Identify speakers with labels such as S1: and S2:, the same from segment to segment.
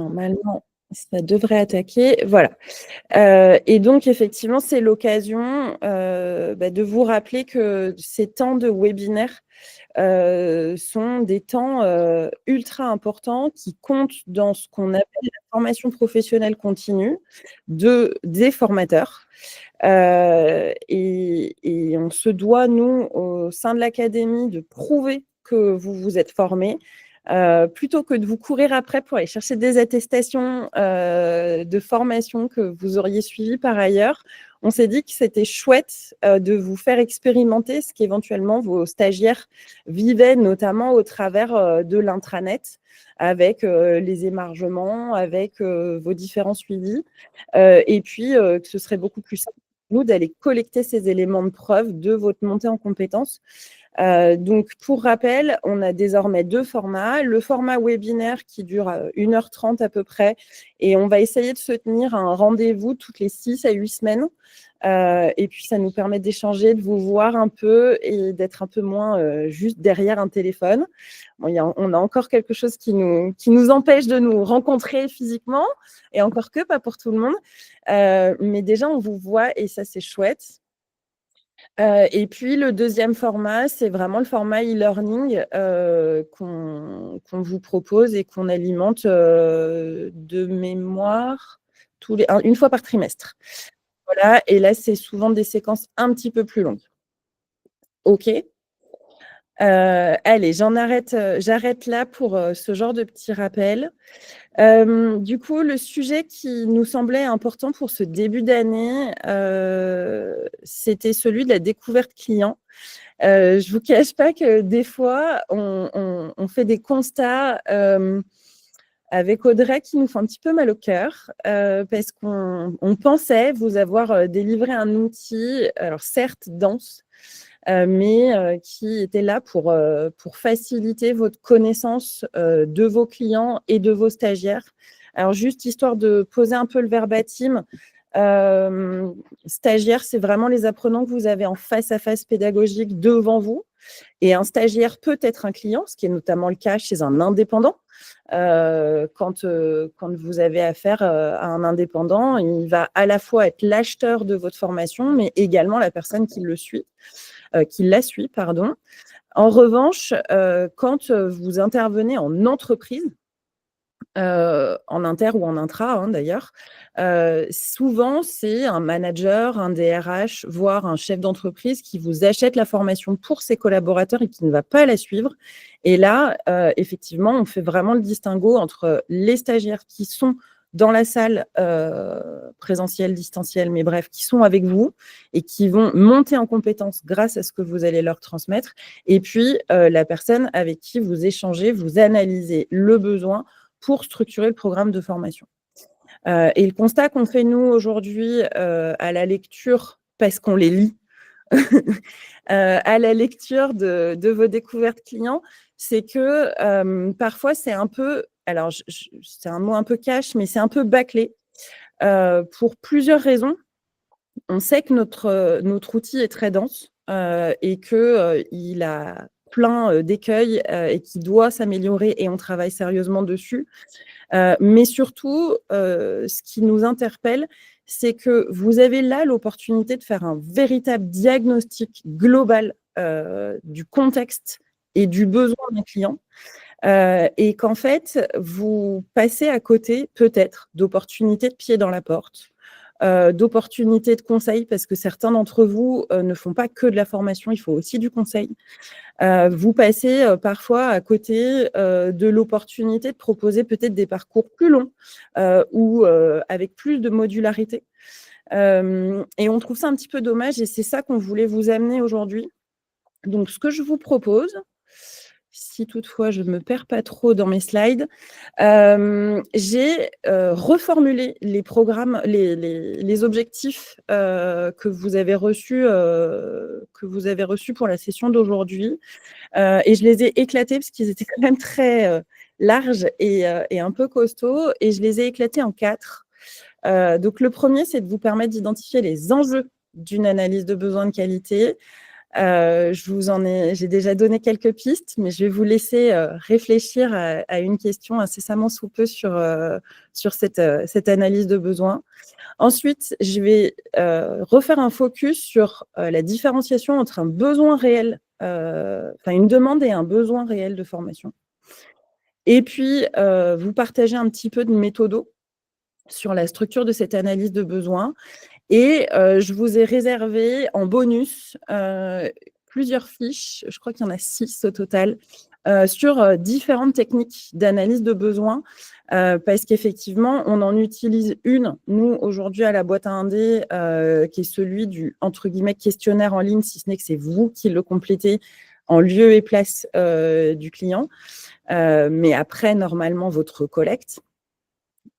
S1: Normalement, ça devrait attaquer. Voilà. Et donc effectivement, c'est l'occasion, de vous rappeler que ces temps de webinaire, sont des temps, ultra importants qui comptent dans ce qu'on appelle la formation professionnelle continue des formateurs. Et on se doit, nous, au sein de l'académie, de prouver que vous vous êtes formés, plutôt que de vous courir après pour aller chercher des attestations, de formation que vous auriez suivies par ailleurs. On s'est dit que c'était chouette, de vous faire expérimenter ce qu'éventuellement vos stagiaires vivaient, notamment au travers, de l'intranet, avec, les émargements, avec, vos différents suivis. Et puis, que ce serait beaucoup plus simple pour nous d'aller collecter ces éléments de preuve de votre montée en compétences. Donc, pour rappel, on a désormais 2 formats. Le format webinaire qui dure 1h30 à peu près, et on va essayer de se tenir un rendez-vous toutes les 6 à 8 semaines. Et puis, ça nous permet d'échanger, de vous voir un peu et d'être un peu moins juste derrière un téléphone. Bon, on a encore quelque chose qui nous empêche de nous rencontrer physiquement, et encore que, pas pour tout le monde. Mais déjà, on vous voit et ça, c'est chouette. Et puis le deuxième format, c'est vraiment le format e-learning, qu'on vous propose et qu'on alimente, de mémoire une fois par trimestre. Voilà, et là, c'est souvent des séquences un petit peu plus longues. OK? Allez, j'arrête là pour, ce genre de petit rappel. Du coup, le sujet qui nous semblait important pour ce début d'année, c'était celui de la découverte client. Je ne vous cache pas que des fois, on fait des constats, avec Audrey qui nous font un petit peu mal au cœur, parce qu'on pensait vous avoir, délivré un outil, alors certes dense, mais qui était là pour faciliter votre connaissance, de vos clients et de vos stagiaires. Alors juste histoire de poser un peu le verbatim, stagiaire, c'est vraiment les apprenants que vous avez en face à face pédagogique devant vous, et un stagiaire peut être un client, ce qui est notamment le cas chez un indépendant. Quand vous avez affaire, à un indépendant, il va à la fois être l'acheteur de votre formation, mais également la personne qui la suit, pardon. En revanche, quand vous intervenez en entreprise, en inter ou en intra, hein, d'ailleurs, souvent, c'est un manager, un DRH, voire un chef d'entreprise qui vous achète la formation pour ses collaborateurs et qui ne va pas la suivre. Et là, effectivement, on fait vraiment le distinguo entre les stagiaires qui sont dans la salle, présentielle, distancielle, mais bref, qui sont avec vous et qui vont monter en compétences grâce à ce que vous allez leur transmettre. Et puis, la personne avec qui vous échangez, vous analysez le besoin pour structurer le programme de formation. Et le constat qu'on fait, nous, aujourd'hui, à la lecture, parce qu'on les lit, à la lecture de vos découvertes clients, c'est que parfois, c'est un peu, alors c'est un mot un peu cash, mais c'est un peu bâclé, pour plusieurs raisons. On sait que notre outil est très dense, et qu'il a plein d'écueils, et qu'il doit s'améliorer, et on travaille sérieusement dessus. Mais surtout, ce qui nous interpelle, c'est que vous avez là l'opportunité de faire un véritable diagnostic global, du contexte et du besoin d'un client, et qu'en fait, vous passez à côté peut-être d'opportunités de pied dans la porte, d'opportunités de conseils, parce que certains d'entre vous, ne font pas que de la formation, il faut aussi du conseil. Vous passez, parfois à côté, de l'opportunité de proposer peut-être des parcours plus longs, ou avec plus de modularité. Et on trouve ça un petit peu dommage, et c'est ça qu'on voulait vous amener aujourd'hui. Donc ce que je vous propose, si toutefois je ne me perds pas trop dans mes slides, j'ai reformulé les programmes, les objectifs, que vous avez reçus pour la session d'aujourd'hui. Et je les ai éclatés parce qu'ils étaient quand même très larges et un peu costauds, et je les ai éclatés en 4. Donc le premier, c'est de vous permettre d'identifier les enjeux d'une analyse de besoins de qualité. J'ai déjà donné quelques pistes, mais je vais vous laisser réfléchir à une question incessamment sous peu sur cette analyse de besoin. Ensuite, je vais refaire un focus sur la différenciation entre un besoin réel, une demande et un besoin réel de formation. Et puis, vous partager un petit peu de méthodo sur la structure de cette analyse de besoin. Et je vous ai réservé en bonus plusieurs fiches, je crois qu'il y en a 6 au total, sur différentes techniques d'analyse de besoins, parce qu'effectivement, on en utilise une, nous, aujourd'hui, à la boîte à indé, qui est celui du, entre guillemets, questionnaire en ligne, si ce n'est que c'est vous qui le complétez en lieu et place du client. Mais après, normalement, votre collecte.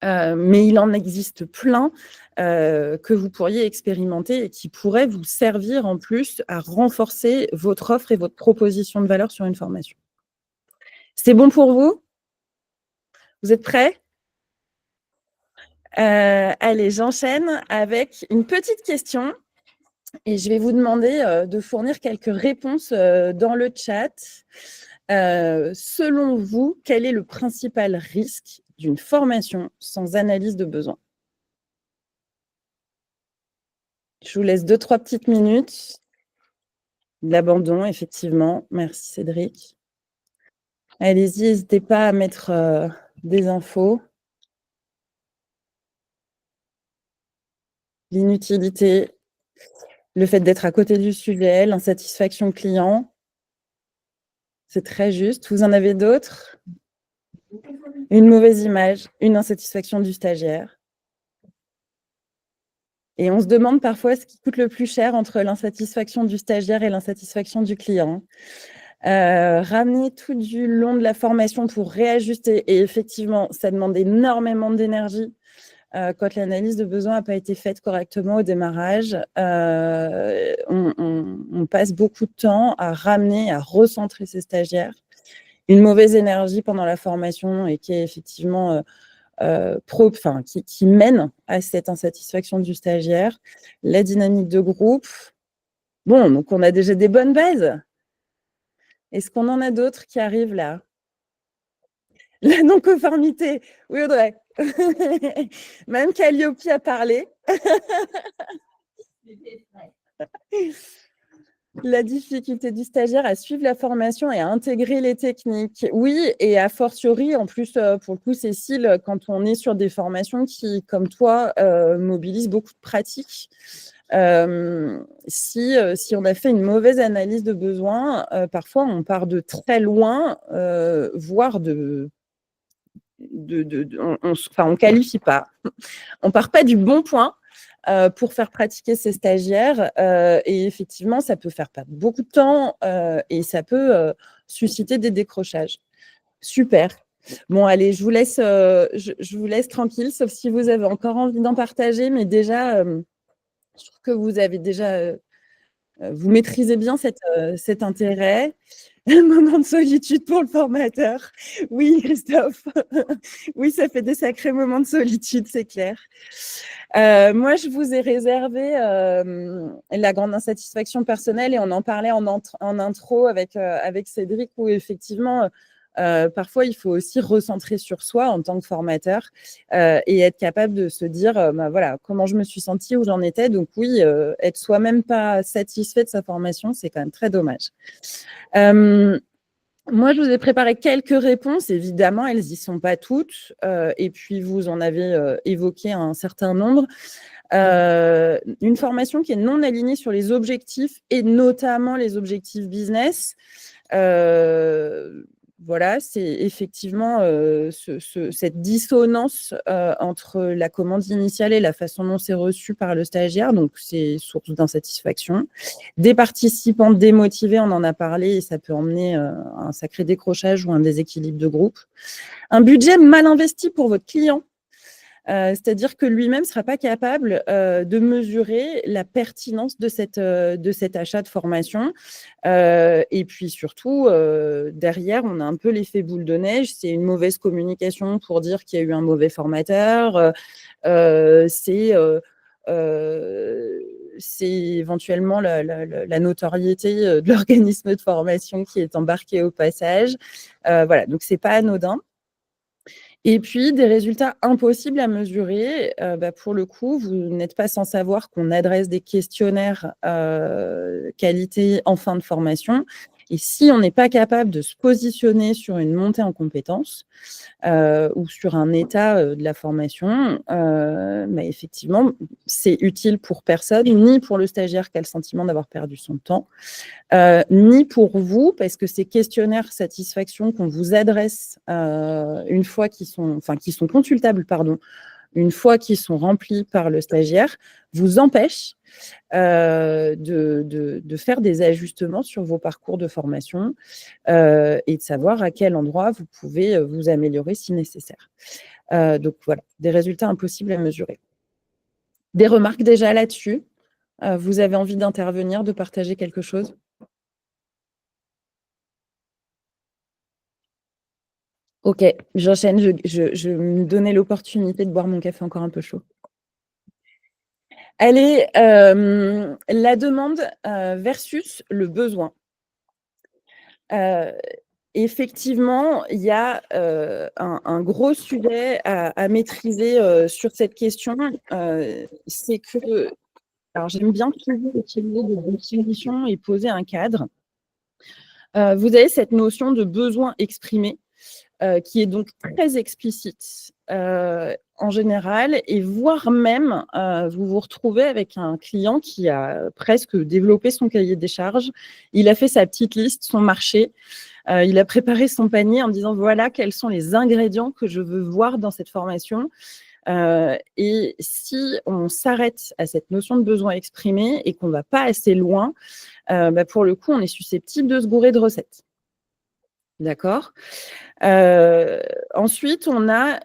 S1: Mais il en existe plein que vous pourriez expérimenter et qui pourraient vous servir en plus à renforcer votre offre et votre proposition de valeur sur une formation. C'est bon pour vous? Vous êtes prêts? Allez, j'enchaîne avec une petite question et je vais vous demander de fournir quelques réponses dans le chat. Selon vous, quel est le principal risque d'une formation sans analyse de besoin? Je vous laisse 2-3 petites minutes. L'abandon, effectivement. Merci, Cédric. Allez-y, n'hésitez pas à mettre des infos. L'inutilité, le fait d'être à côté du sujet, l'insatisfaction client. C'est très juste. Vous en avez d'autres? Une mauvaise image, une insatisfaction du stagiaire. Et on se demande parfois ce qui coûte le plus cher entre l'insatisfaction du stagiaire et l'insatisfaction du client. Ramener tout du long de la formation pour réajuster. Et effectivement, ça demande énormément d'énergie quand l'analyse de besoin n'a pas été faite correctement au démarrage. On passe beaucoup de temps à ramener, à recentrer ces stagiaires. Une mauvaise énergie pendant la formation et qui est effectivement qui mène à cette insatisfaction du stagiaire. La dynamique de groupe. Bon, donc on a déjà des bonnes bases. Est-ce qu'on en a d'autres qui arrivent là? La non-conformité. Oui, Audrey. Même Calliope a parlé. La difficulté du stagiaire à suivre la formation et à intégrer les techniques. Oui, et a fortiori, en plus, pour le coup, Cécile, quand on est sur des formations qui, comme toi, mobilisent beaucoup de pratiques, si on a fait une mauvaise analyse de besoin, parfois on part de très loin, voire on qualifie pas. On part pas du bon point pour faire pratiquer ces stagiaires. Et effectivement, ça peut faire perdre beaucoup de temps et ça peut susciter des décrochages. Super. Bon, allez, je vous laisse tranquille, sauf si vous avez encore envie d'en partager. Mais déjà, je trouve que vous avez déjà... vous maîtrisez bien cet intérêt. Un moment de solitude pour le formateur. Oui, Christophe. Oui, ça fait des sacrés moments de solitude, c'est clair. Moi, je vous ai réservé la grande insatisfaction personnelle et on en parlait en intro avec Cédric où effectivement, parfois, il faut aussi recentrer sur soi en tant que formateur et être capable de se dire, voilà, comment je me suis sentie, où j'en étais. Donc oui, être soi-même pas satisfait de sa formation, c'est quand même très dommage. Moi, je vous ai préparé quelques réponses. Évidemment, elles n'y sont pas toutes. Et puis, vous en avez évoqué un certain nombre. Une formation qui est non alignée sur les objectifs et notamment les objectifs business. Voilà, c'est effectivement cette dissonance entre la commande initiale et la façon dont c'est reçu par le stagiaire. Donc, c'est source d'insatisfaction. Des participants démotivés, on en a parlé, et ça peut emmener un sacré décrochage ou un déséquilibre de groupe. Un budget mal investi pour votre client. C'est-à-dire que lui-même ne sera pas capable de mesurer la pertinence de cet achat de formation. Et puis surtout, derrière, on a un peu l'effet boule de neige. C'est une mauvaise communication pour dire qu'il y a eu un mauvais formateur. C'est c'est éventuellement la notoriété de l'organisme de formation qui est embarquée au passage. Voilà, donc c'est pas anodin. Et puis, des résultats impossibles à mesurer, pour le coup, vous n'êtes pas sans savoir qu'on adresse des questionnaires qualité en fin de formation. Et si on n'est pas capable de se positionner sur une montée en compétences ou sur un état de la formation, effectivement, c'est utile pour personne, ni pour le stagiaire qui a le sentiment d'avoir perdu son temps, ni pour vous, parce que ces questionnaires satisfaction qu'on vous adresse une fois qui sont consultables, pardon, une fois qu'ils sont remplis par le stagiaire, vous empêchent de faire des ajustements sur vos parcours de formation et de savoir à quel endroit vous pouvez vous améliorer si nécessaire. Donc voilà, des résultats impossibles à mesurer. Des remarques déjà là-dessus? Vous avez envie d'intervenir, de partager quelque chose? Ok, j'enchaîne, je me donnais l'opportunité de boire mon café encore un peu chaud. Allez, la demande versus le besoin. Effectivement, il y a un gros sujet à maîtriser sur cette question. C'est que, alors j'aime bien toujours utiliser des définitions et poser un cadre. Vous avez cette notion de besoin exprimé qui est donc très explicite en général, et voire même, vous vous retrouvez avec un client qui a presque développé son cahier des charges. Il a fait sa petite liste, son marché. Il a préparé son panier en disant voilà quels sont les ingrédients que je veux voir dans cette formation. Et si on s'arrête à cette notion de besoin exprimé et qu'on ne va pas assez loin, pour le coup, on est susceptible de se gourer de recettes. D'accord. Ensuite, on a,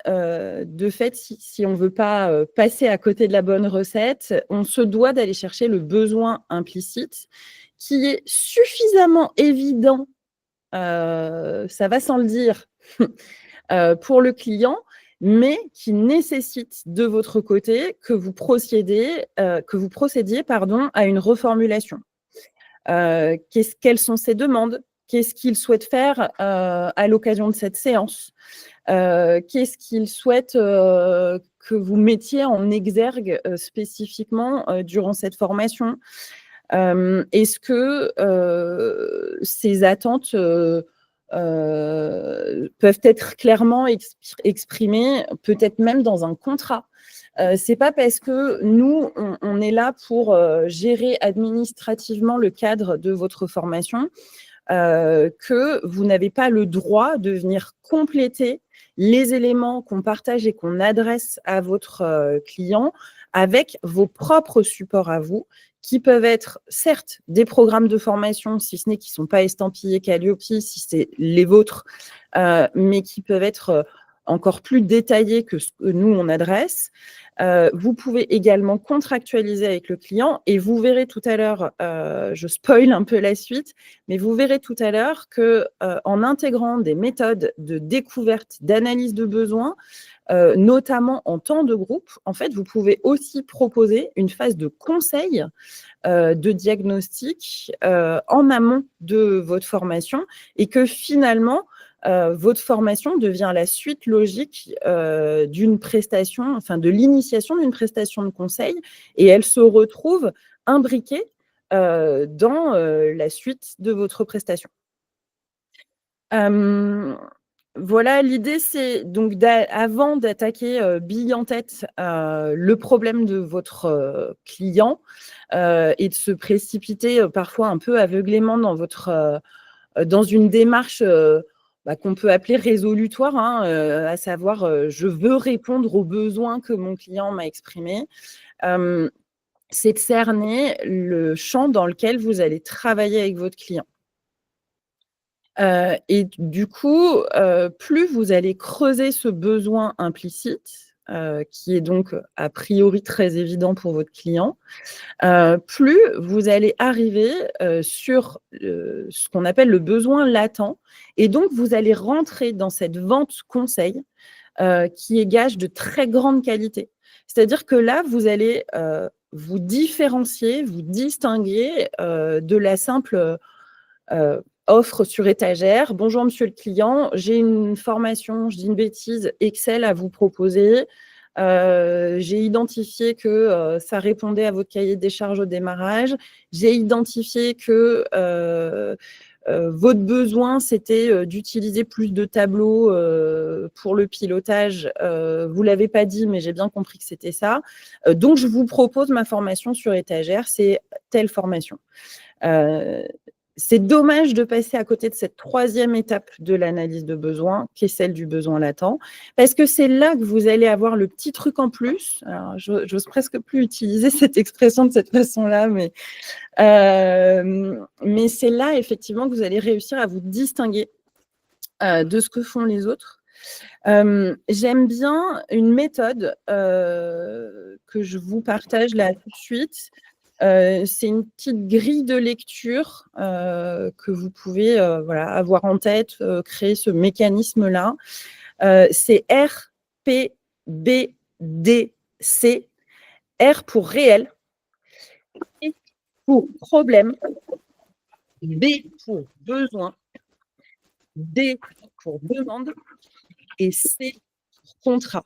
S1: de fait, si on ne veut pas passer à côté de la bonne recette, on se doit d'aller chercher le besoin implicite qui est suffisamment évident, ça va sans le dire, pour le client, mais qui nécessite de votre côté que vous procédiez à une reformulation. Quelles sont ses demandes? Qu'est-ce qu'il souhaite faire à l'occasion de cette séance? Qu'est-ce qu'il souhaite que vous mettiez en exergue spécifiquement durant cette formation? Est-ce que ces attentes peuvent être clairement exprimées, peut-être même dans un contrat? C'est pas parce que nous, on est là pour gérer administrativement le cadre de votre formation que vous n'avez pas le droit de venir compléter les éléments qu'on partage et qu'on adresse à votre client avec vos propres supports à vous, qui peuvent être certes des programmes de formation, si ce n'est qu'ils ne sont pas estampillés Calliope, si c'est les vôtres, mais qui peuvent être encore plus détaillés que ce que nous, on adresse. Vous pouvez également contractualiser avec le client et vous verrez tout à l'heure, je spoil un peu la suite, mais vous verrez tout à l'heure qu'en intégrant des méthodes de découverte, d'analyse de besoins, notamment en temps de groupe, en fait, vous pouvez aussi proposer une phase de conseil, de diagnostic en amont de votre formation et que finalement, votre formation devient la suite logique d'une prestation, enfin de l'initiation d'une prestation de conseil, et elle se retrouve imbriquée dans la suite de votre prestation. Voilà, l'idée, c'est donc avant d'attaquer bille en tête le problème de votre client et de se précipiter parfois un peu aveuglément dans une démarche qu'on peut appeler résolutoire, hein, à savoir je veux répondre aux besoins que mon client m'a exprimés. C'est de cerner le champ dans lequel vous allez travailler avec votre client. Et du coup, plus vous allez creuser ce besoin implicite, qui est donc a priori très évident pour votre client, plus vous allez arriver sur ce qu'on appelle le besoin latent, et donc vous allez rentrer dans cette vente conseil qui est gage de très grande qualité. C'est-à-dire que là, vous allez vous différencier, vous distinguer de la simple offre sur étagère. Bonjour monsieur le client, j'ai une formation, je dis une bêtise, Excel à vous proposer. J'ai identifié que ça répondait à votre cahier des charges au démarrage. J'ai identifié que votre besoin, c'était d'utiliser plus de tableaux pour le pilotage. Vous ne l'avez pas dit, mais j'ai bien compris que c'était ça. Donc, je vous propose ma formation sur étagère, c'est telle formation. C'est dommage de passer à côté de cette troisième étape de l'analyse de besoin, qui est celle du besoin latent, parce que c'est là que vous allez avoir le petit truc en plus. Alors, j'ose presque plus utiliser cette expression de cette façon-là, mais c'est là, effectivement, que vous allez réussir à vous distinguer de ce que font les autres. J'aime bien une méthode que je vous partage là tout de suite. C'est une petite grille de lecture que vous pouvez avoir en tête, créer ce mécanisme-là. C'est RPBDC. R pour réel, P pour problème, B pour besoin, D pour demande et C pour contrat.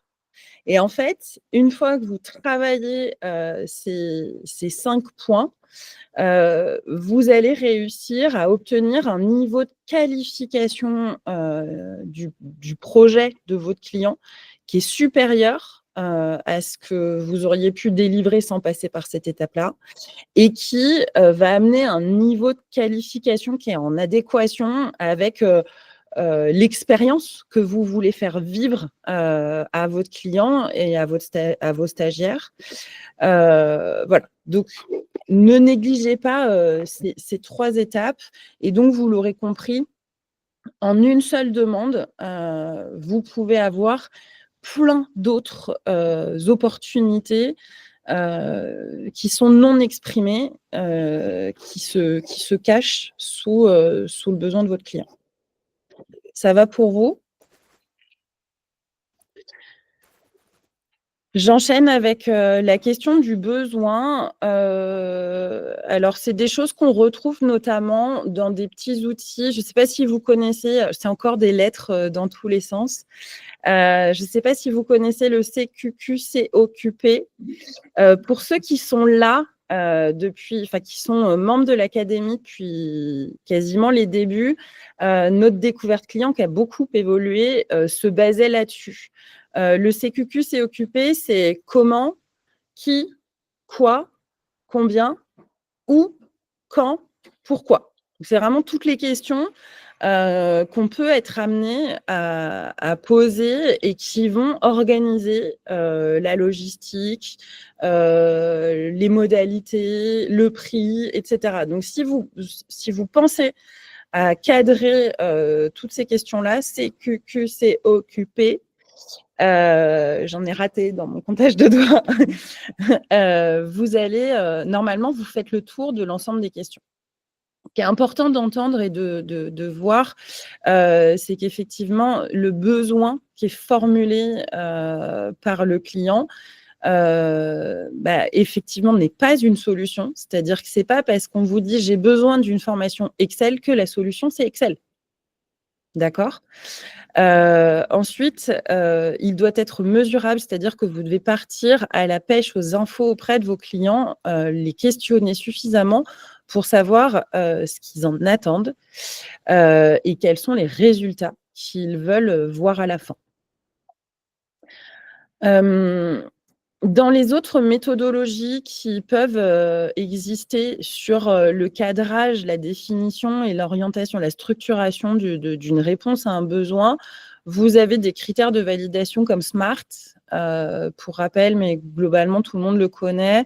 S1: Et en fait, une fois que vous travaillez ces 5 points, vous allez réussir à obtenir un niveau de qualification du projet de votre client qui est supérieur à ce que vous auriez pu délivrer sans passer par cette étape-là et qui va amener un niveau de qualification qui est en adéquation avec l'expérience que vous voulez faire vivre à votre client et à vos stagiaires. Voilà. Donc, ne négligez pas ces 3 étapes. Et donc, vous l'aurez compris, en une seule demande, vous pouvez avoir plein d'autres opportunités qui sont non exprimées, qui se cachent sous le besoin de votre client. Ça va pour vous? J'enchaîne avec la question du besoin. Alors, c'est des choses qu'on retrouve notamment dans des petits outils. Je ne sais pas si vous connaissez, c'est encore des lettres dans tous les sens. Je ne sais pas si vous connaissez le CQQ-COQP. Pour ceux qui sont là qui sont membres de l'académie depuis quasiment les débuts, notre découverte client qui a beaucoup évolué se basait là-dessus. Le CQQ-COQP, c'est comment, qui, quoi, combien, où, quand, pourquoi. C'est vraiment toutes les questions qu'on peut être amené à poser et qui vont organiser la logistique, les modalités, le prix, etc. Donc, si vous pensez à cadrer toutes ces questions-là, CQQ, COQP, j'en ai raté dans mon comptage de doigts. Vous allez, normalement, vous faites le tour de l'ensemble des questions. Ce qui est important d'entendre et de voir, c'est qu'effectivement, le besoin qui est formulé par le client, effectivement, n'est pas une solution. C'est-à-dire que ce n'est pas parce qu'on vous dit « j'ai besoin d'une formation Excel » que la solution, c'est Excel. D'accord ? Ensuite, il doit être mesurable, c'est-à-dire que vous devez partir à la pêche aux infos auprès de vos clients, les questionner suffisamment pour savoir ce qu'ils en attendent et quels sont les résultats qu'ils veulent voir à la fin. Dans les autres méthodologies qui peuvent exister sur le cadrage, la définition et l'orientation, la structuration d'une réponse à un besoin, vous avez des critères de validation comme SMART, pour rappel, mais globalement, tout le monde le connaît.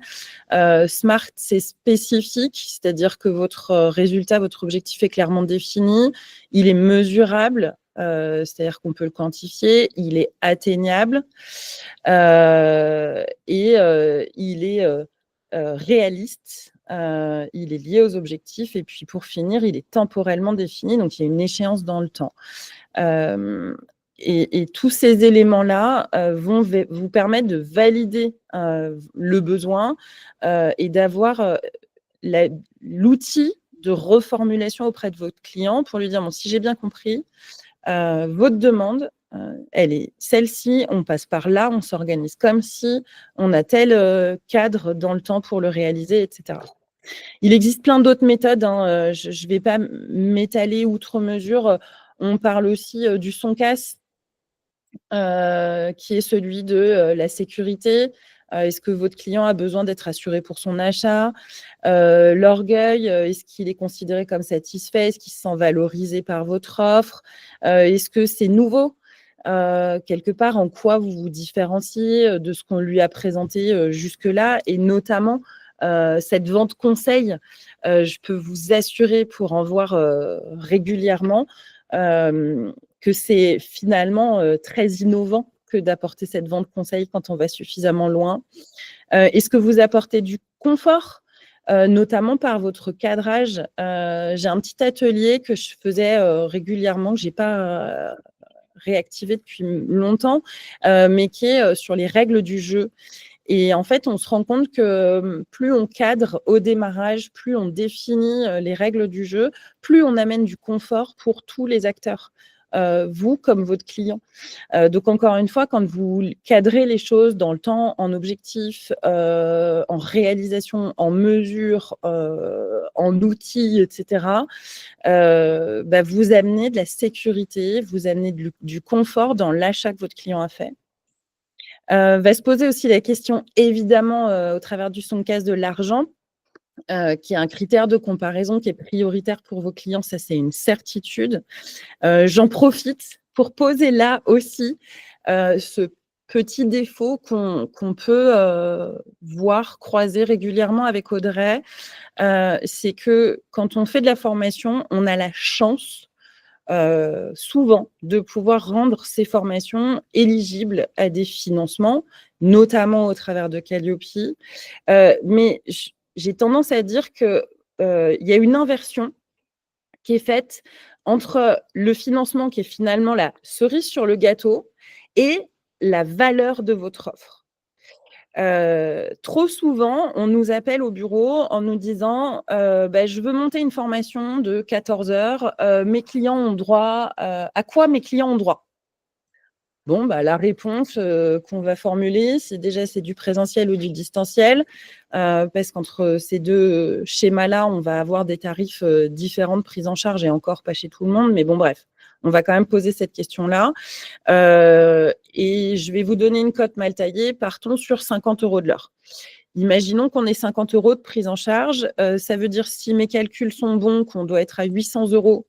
S1: SMART, c'est spécifique, c'est-à-dire que votre résultat, votre objectif est clairement défini, il est mesurable, c'est-à-dire qu'on peut le quantifier, il est atteignable et il est réaliste, il est lié aux objectifs et puis pour finir, il est temporellement défini, donc il y a une échéance dans le temps. Et tous ces éléments-là, vont vous permettre de valider, le besoin, et d'avoir, l'outil de reformulation auprès de votre client pour lui dire: «Bon, si j'ai bien compris, votre demande, elle est celle-ci, on passe par là, on s'organise comme ci, on a tel, cadre dans le temps pour le réaliser» et cetera. Il existe plein d'autres méthodes, hein, je ne vais pas m'étaler outre mesure, on parle aussi, du son casse, qui est celui de, la sécurité. Est-ce que votre client a besoin d'être assuré pour son achat? L'orgueil, est-ce qu'il est considéré comme satisfait? Est-ce qu'il se sent valorisé par votre offre? Est-ce que c'est nouveau? Quelque part, en quoi vous vous différenciez, de ce qu'on lui a présenté, jusque-là? Et notamment, cette vente conseil, je peux vous assurer pour en voir, régulièrement, que c'est finalement, très innovant que d'apporter cette vente conseil quand on va suffisamment loin. Est-ce que vous apportez du confort? Notamment par votre cadrage. J'ai un petit atelier que je faisais, régulièrement, que j'ai pas, réactivé depuis longtemps, mais qui est, sur les règles du jeu. Et en fait, on se rend compte que, plus on cadre au démarrage, plus on définit, les règles du jeu, plus on amène du confort pour tous les acteurs, vous comme votre client. Donc encore une fois, quand vous cadrez les choses dans le temps, en objectif, en réalisation, en mesure, en outils et cetera, vous amenez de la sécurité, vous amenez du confort dans l'achat que votre client a fait. Va se poser aussi la question évidemment, au travers du Soncast de l'argent, qui est un critère de comparaison qui est prioritaire pour vos clients, ça c'est une certitude. J'en profite pour poser là aussi, ce petit défaut qu'on peut, voir croiser régulièrement avec Audrey, c'est que quand on fait de la formation, on a la chance, souvent de pouvoir rendre ces formations éligibles à des financements, notamment au travers de Calliope. Mais j'ai tendance à dire que, il y a une inversion qui est faite entre le financement qui est finalement la cerise sur le gâteau et la valeur de votre offre. Trop souvent, on nous appelle au bureau en nous disant, «Je veux monter une formation de 14 heures, mes clients ont droit, à quoi mes clients ont droit?» Bon, la réponse, qu'on va formuler, c'est du présentiel ou du distanciel, parce qu'entre ces 2 schémas-là, on va avoir des tarifs, différents de prise en charge et encore pas chez tout le monde, mais bon bref, on va quand même poser cette question-là. Et je vais vous donner une cote mal taillée, partons sur 50 € de l'heure. Imaginons qu'on ait 50 € de prise en charge, ça veut dire, si mes calculs sont bons, qu'on doit être à 800 €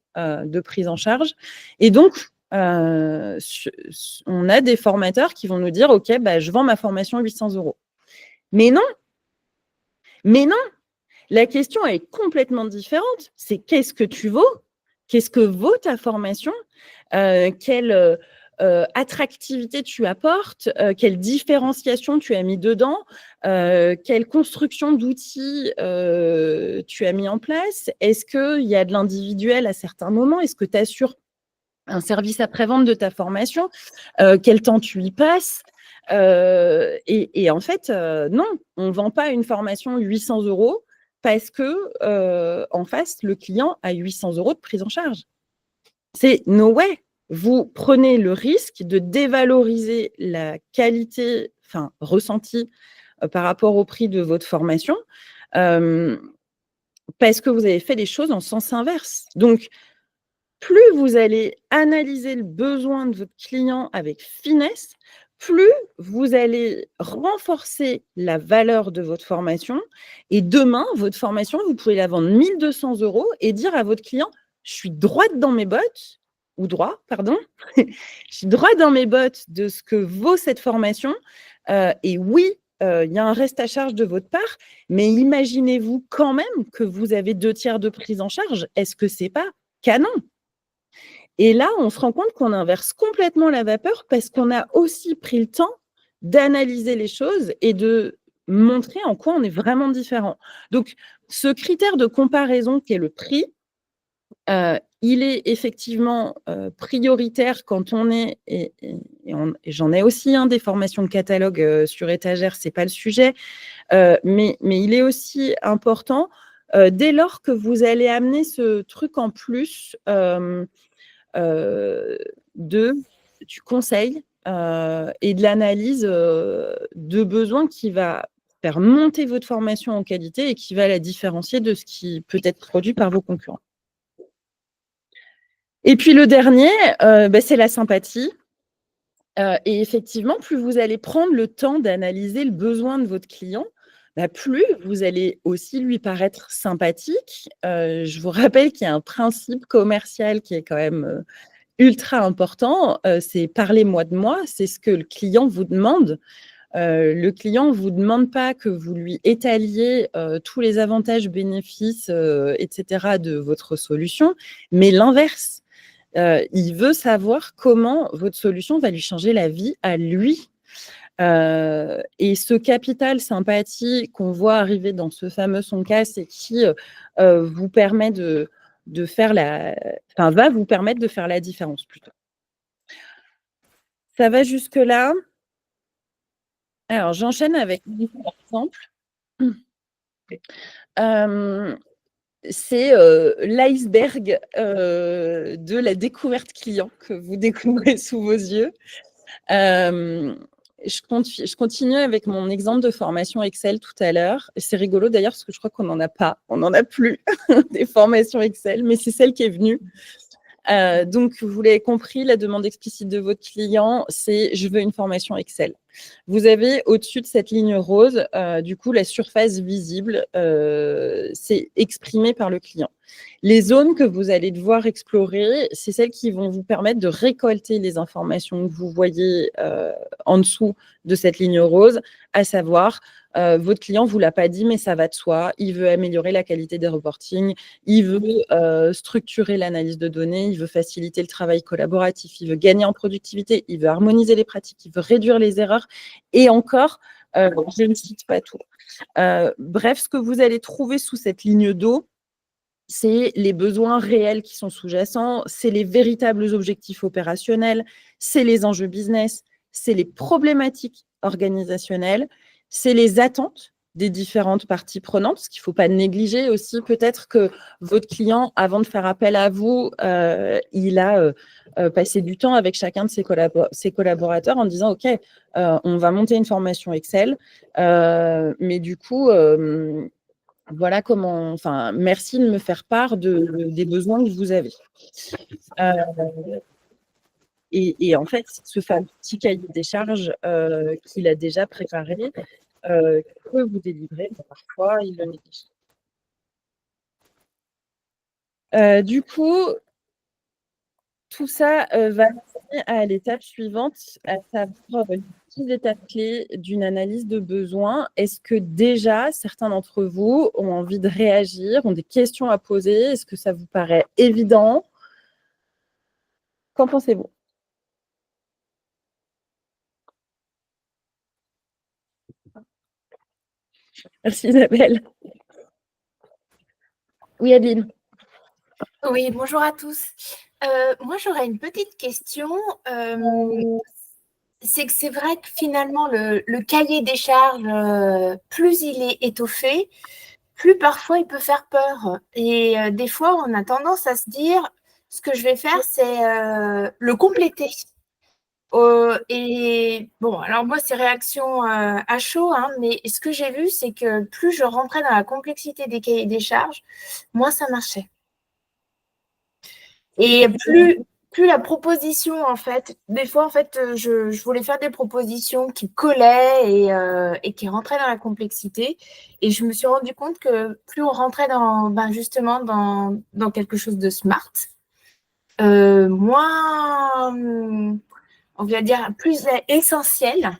S1: de prise en charge et donc on a des formateurs qui vont nous dire: «OK, je vends ma formation 800 €». Mais non, mais non! La question est complètement différente. C'est qu'est-ce que tu vaux? Qu'est-ce que vaut ta formation? Quelle, attractivité tu apportes? Quelle différenciation tu as mis dedans? Quelle construction d'outils, tu as mis en place? Est-ce qu'il y a de l'individuel à certains moments? Est-ce que tu assures un service après-vente de ta formation? Quel temps tu y passes? Et en fait, non, on ne vend pas une formation 800 € parce que, en face, le client a 800 € de prise en charge. C'est no way! Vous prenez le risque de dévaloriser la qualité, enfin, ressentie, par rapport au prix de votre formation, hem, parce que vous avez fait les choses en sens inverse. Donc plus vous allez analyser le besoin de votre client avec finesse, plus vous allez renforcer la valeur de votre formation et demain, votre formation, vous pouvez la vendre 1 200 € et dire à votre client: «Je suis droite dans mes bottes» ou droit, pardon, «Je suis droit dans mes bottes de ce que vaut cette formation, et oui, il y a un reste à charge de votre part, mais imaginez-vous quand même que vous avez 2/3 de prise en charge. Est-ce que c'est pas canon?» Et là, on se rend compte qu'on inverse complètement la vapeur parce qu'on a aussi pris le temps d'analyser les choses et de montrer en quoi on est vraiment différent. Donc, ce critère de comparaison qui est le prix, il est effectivement prioritaire quand on est, et j'en ai aussi des formations de catalogue sur étagère, c'est pas le sujet, mais il est aussi important, dès lors que vous allez amener ce truc en plus du conseil et de l'analyse de besoins qui va faire monter votre formation en qualité et qui va la différencier de ce qui peut être produit par vos concurrents. Et puis le dernier, c'est la sympathie. Et effectivement, plus vous allez prendre le temps d'analyser le besoin de votre client, plus vous allez aussi lui paraître sympathique. Je vous rappelle qu'il y a un principe commercial qui est quand même ultra important, c'est parlez-moi de moi, c'est ce que le client vous demande. Le client ne vous demande pas que vous lui étaliez tous les avantages, bénéfices, etc. de votre solution, mais l'inverse. Il veut savoir comment votre solution va lui changer la vie à lui. Et ce capital sympathie qu'on voit arriver dans ce fameux Soncas et qui vous permet de faire va vous permettre de faire la différence plutôt. Ça va jusque-là? Alors, j'enchaîne avec un exemple. C'est l'iceberg de la découverte client que vous découvrez sous vos yeux. Je continue avec mon exemple de formation Excel tout à l'heure. C'est rigolo d'ailleurs parce que je crois qu'on n'en a pas, on n'en a plus des formations Excel, mais c'est celle qui est venue. Donc, vous l'avez compris, la demande explicite de votre client, c'est « je veux une formation Excel ». Vous avez au-dessus de cette ligne rose, du coup, la surface visible, c'est exprimé par le client. Les zones que vous allez devoir explorer, c'est celles qui vont vous permettre de récolter les informations que vous voyez en dessous de cette ligne rose, à savoir, votre client ne vous l'a pas dit, mais ça va de soi. Il veut améliorer la qualité des reportings, il veut structurer l'analyse de données, il veut faciliter le travail collaboratif, il veut gagner en productivité, il veut harmoniser les pratiques, il veut réduire les erreurs. Et encore, je ne cite pas tout. Bref, ce que vous allez trouver sous cette ligne d'eau, c'est les besoins réels qui sont sous-jacents, c'est les véritables objectifs opérationnels, c'est les enjeux business, c'est les problématiques organisationnelles, c'est les attentes des différentes parties prenantes, parce qu'il ne faut pas négliger aussi peut-être que votre client, avant de faire appel à vous, il a passé du temps avec chacun de ses collaborateurs en disant « Ok, on va monter une formation Excel, mais du coup… voilà comment, enfin, merci de me faire part des besoins que vous avez. » Et en fait, ce fameux petit cahier des charges qu'il a déjà préparé peut vous délivrer, mais parfois il le néglige. Du coup, tout ça va mener à l'étape suivante, à savoir une petite étape clé d'une analyse de besoins. Est-ce que déjà, certains d'entre vous ont envie de réagir, ont des questions à poser? Est-ce que ça vous paraît évident? Qu'en pensez-vous? Merci Isabelle. Oui, Adeline.
S2: Oui, bonjour à tous. Moi, j'aurais une petite question. C'est que c'est vrai que finalement, le cahier des charges, plus il est étoffé, plus parfois il peut faire peur. Et des fois, on a tendance à se dire, ce que je vais faire, c'est le compléter. Et bon, alors moi, c'est réaction à chaud, mais ce que j'ai vu, c'est que plus je rentrais dans la complexité des cahiers des charges, moins ça marchait. Et plus la proposition, en fait, des fois, en fait, je voulais faire des propositions qui collaient et qui rentraient dans la complexité. Et je me suis rendu compte que plus on rentrait justement dans quelque chose de smart, moins, on va dire, plus essentiel,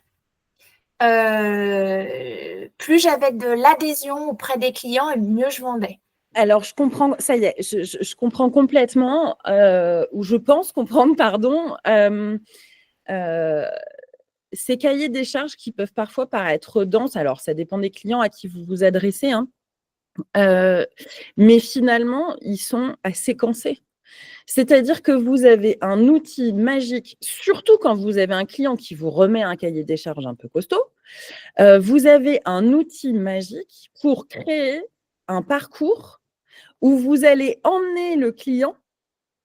S2: plus j'avais de l'adhésion auprès des clients et mieux je vendais.
S1: Alors, je comprends, ça y est, je comprends complètement, ou je pense comprendre, pardon, ces cahiers des charges qui peuvent parfois paraître denses. Alors, ça dépend des clients à qui vous vous adressez, mais finalement, ils sont à séquencer. C'est-à-dire que vous avez un outil magique, surtout quand vous avez un client qui vous remet un cahier des charges un peu costaud, vous avez un outil magique pour créer un parcours où vous allez emmener le client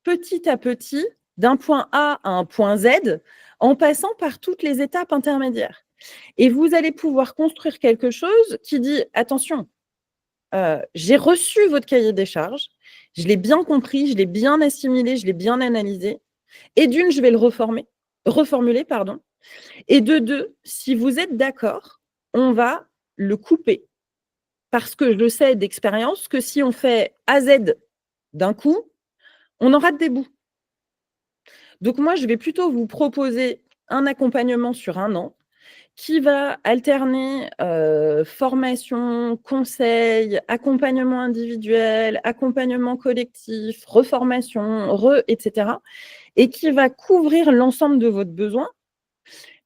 S1: petit à petit d'un point A à un point Z en passant par toutes les étapes intermédiaires. Et vous allez pouvoir construire quelque chose qui dit attention, j'ai reçu votre cahier des charges, je l'ai bien compris, je l'ai bien assimilé, je l'ai bien analysé. Et d'une, je vais le reformuler, pardon. Et de deux, si vous êtes d'accord, on va le couper. Parce que je sais d'expérience que si on fait A, Z d'un coup, on en rate des bouts. Donc moi, je vais plutôt vous proposer un accompagnement sur 1 an qui va alterner formation, conseil, accompagnement individuel, accompagnement collectif, reformation, etc. Et qui va couvrir l'ensemble de votre besoin.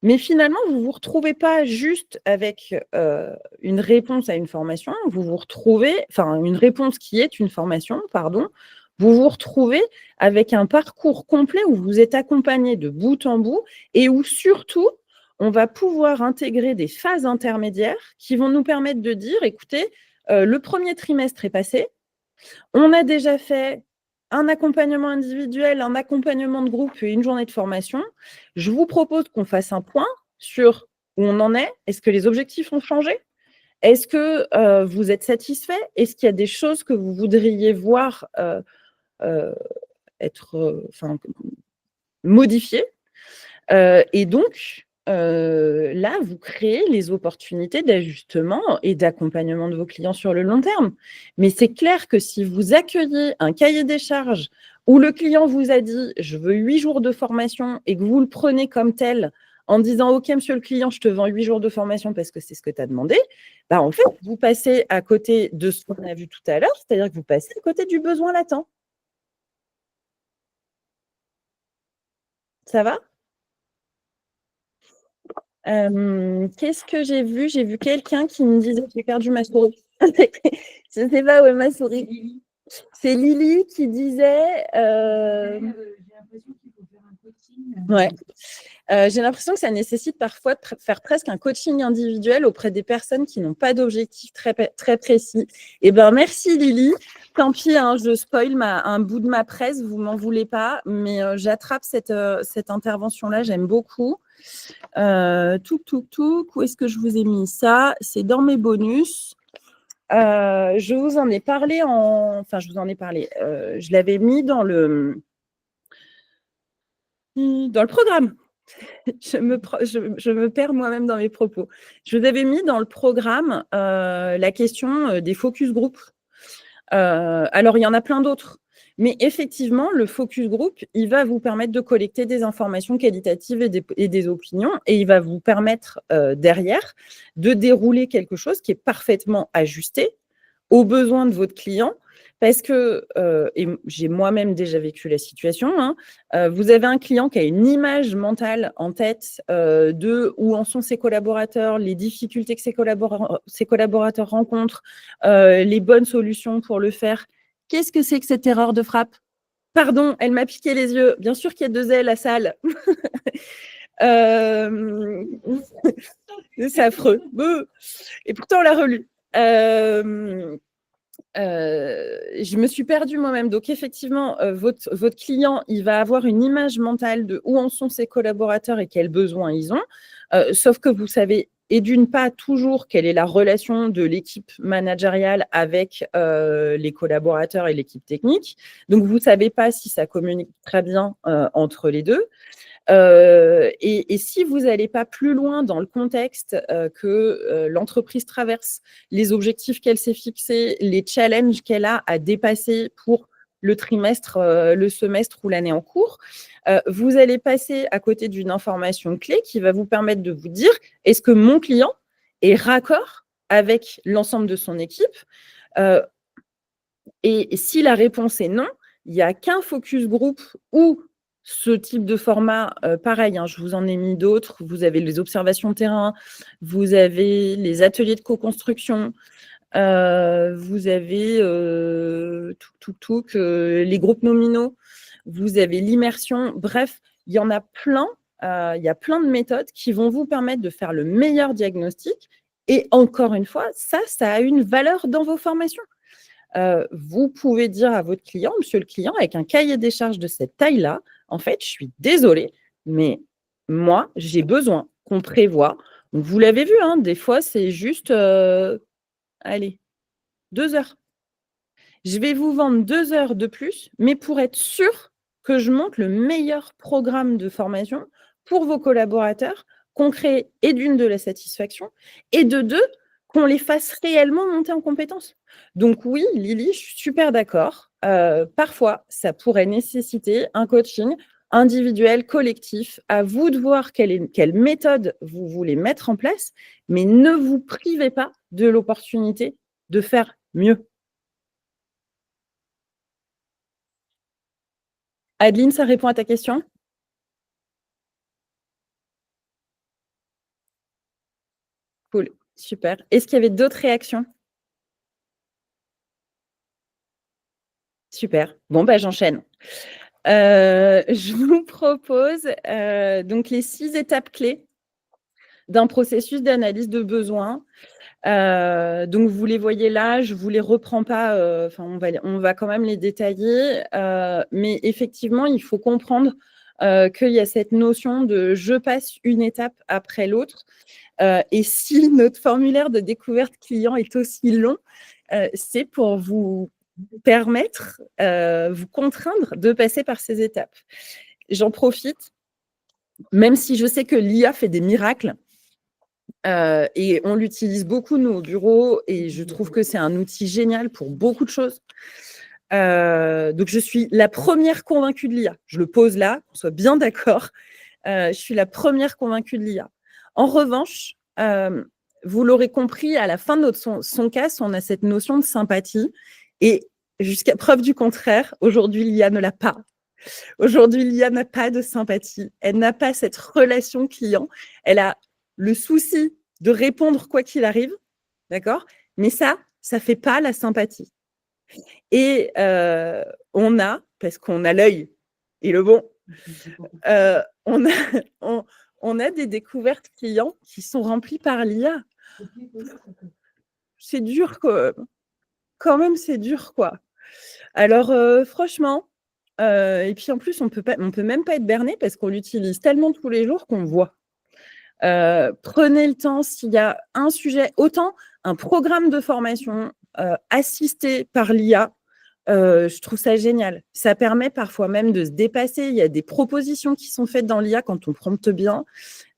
S1: Mais finalement, vous ne vous retrouvez pas juste avec une réponse à une formation, vous vous retrouvez, enfin une réponse qui est une formation, pardon, vous vous retrouvez avec un parcours complet où vous êtes accompagné de bout en bout et où surtout, on va pouvoir intégrer des phases intermédiaires qui vont nous permettre de dire, écoutez, le premier trimestre est passé, on a déjà fait un accompagnement individuel, un accompagnement de groupe et une journée de formation. Je vous propose qu'on fasse un point sur où on en est. Est-ce que les objectifs ont changé? Est-ce que vous êtes satisfait? Est-ce qu'il y a des choses que vous voudriez voir être modifiées? Et donc, là, vous créez les opportunités d'ajustement et d'accompagnement de vos clients sur le long terme. Mais c'est clair que si vous accueillez un cahier des charges où le client vous a dit « je veux 8 jours de formation » et que vous le prenez comme tel en disant « ok, monsieur le client, je te vends 8 jours de formation parce que c'est ce que tu as demandé », bah, en fait, vous passez à côté de ce qu'on a vu tout à l'heure, c'est-à-dire que vous passez à côté du besoin latent. Ça va? Qu'est-ce que j'ai vu? J'ai vu quelqu'un qui me disait: «J'ai perdu ma souris». Je ne sais pas où est ma souris. C'est Lily qui disait,
S3: J'ai l'impression qu'il faut faire un coaching.
S1: ouais, j'ai l'impression que ça nécessite parfois de faire presque un coaching individuel auprès des personnes qui n'ont pas d'objectifs très précis. Et ben, merci Lily. Tant pis, hein, je spoil un bout de ma presse, vous m'en voulez pas, mais j'attrape cette intervention-là, j'aime beaucoup. Où est-ce que je vous ai mis ça? C'est dans mes bonus. Je vous en ai parlé je l'avais mis dans le programme. Je me perds moi-même dans mes propos. Je vous avais mis dans le programme la question des focus group. Alors, il y en a plein d'autres. Mais effectivement, le focus group, il va vous permettre de collecter des informations qualitatives et des opinions, et il va vous permettre derrière de dérouler quelque chose qui est parfaitement ajusté aux besoins de votre client. Parce que, et j'ai moi-même déjà vécu la situation, hein, vous avez un client qui a une image mentale en tête de où en sont ses collaborateurs, les difficultés que ses collaborateurs rencontrent, les bonnes solutions pour le faire. Qu'est-ce que c'est que cette erreur de frappe? Pardon, elle m'a piqué les yeux. Bien sûr qu'il y a 2 L à salle. C'est affreux. Et pourtant, on l'a relu. Je me suis perdue moi-même. Donc, effectivement, votre client, il va avoir une image mentale de où en sont ses collaborateurs et quels besoins ils ont. Sauf que vous savez, et d'une pas toujours quelle est la relation de l'équipe managériale avec les collaborateurs et l'équipe technique. Donc, vous ne savez pas si ça communique très bien entre les deux. Et si vous n'allez pas plus loin dans le contexte que l'entreprise traverse, les objectifs qu'elle s'est fixés, les challenges qu'elle a à dépasser pour le trimestre, le semestre ou l'année en cours, vous allez passer à côté d'une information clé qui va vous permettre de vous dire, est-ce que mon client est raccord avec l'ensemble de son équipe? Et si la réponse est non, il n'y a qu'un focus group ou ce type de format, pareil, hein, je vous en ai mis d'autres. Vous avez les observations terrain, vous avez les ateliers de co-construction, vous avez les groupes nominaux vous avez l'immersion. Bref, il y en a plein. Il y a plein de méthodes qui vont vous permettre de faire le meilleur diagnostic. Et encore une fois, ça a une valeur dans vos formations. Vous pouvez dire à votre client, monsieur le client, avec un cahier des charges de cette taille-là, en fait, je suis désolée, mais moi, j'ai besoin qu'on prévoie. Donc, vous l'avez vu, hein, des fois, c'est juste, allez, 2 heures. Je vais vous vendre 2 heures de plus, mais pour être sûr que je monte le meilleur programme de formation pour vos collaborateurs, qu'on crée et d'une de la satisfaction, et de deux, qu'on les fasse réellement monter en compétences. Donc oui, Lily, je suis super d'accord. Parfois, ça pourrait nécessiter un coaching individuel, collectif. À vous de voir quelle méthode vous voulez mettre en place, mais ne vous privez pas de l'opportunité de faire mieux. Adeline, ça répond à ta question? Cool, super. Est-ce qu'il y avait d'autres réactions? Super. Bon, bah, j'enchaîne. Je vous propose donc les 6 étapes clés d'un processus d'analyse de besoins. Donc, vous les voyez là, je ne vous les reprends pas, on va quand même les détailler. Mais effectivement, il faut comprendre qu'il y a cette notion de je passe une étape après l'autre. Et si notre formulaire de découverte client est aussi long, c'est pour vous permettre, vous contraindre de passer par ces étapes. J'en profite, même si je sais que l'IA fait des miracles, et on l'utilise beaucoup, nous, au bureau, et je trouve que c'est un outil génial pour beaucoup de choses. Donc, je suis la première convaincue de l'IA. Je le pose là, qu'on soit bien d'accord. Je suis la première convaincue de l'IA. En revanche, vous l'aurez compris, à la fin de notre Soncast, on a cette notion de sympathie. Et jusqu'à preuve du contraire, aujourd'hui, l'IA ne l'a pas. Aujourd'hui, l'IA n'a pas de sympathie. Elle n'a pas cette relation client. Elle a le souci de répondre quoi qu'il arrive, d'accord? Mais ça ne fait pas la sympathie. Et on a, parce qu'on a l'œil et le bon, on a des découvertes clients qui sont remplies par l'IA. C'est dur, quoi. Quand même, c'est dur, quoi. Alors, franchement, et puis en plus, on peut même pas être berné parce qu'on l'utilise tellement tous les jours qu'on voit. Prenez le temps, s'il y a un sujet, autant un programme de formation assisté par l'IA, je trouve ça génial. Ça permet parfois même de se dépasser. Il y a des propositions qui sont faites dans l'IA quand on prompte bien.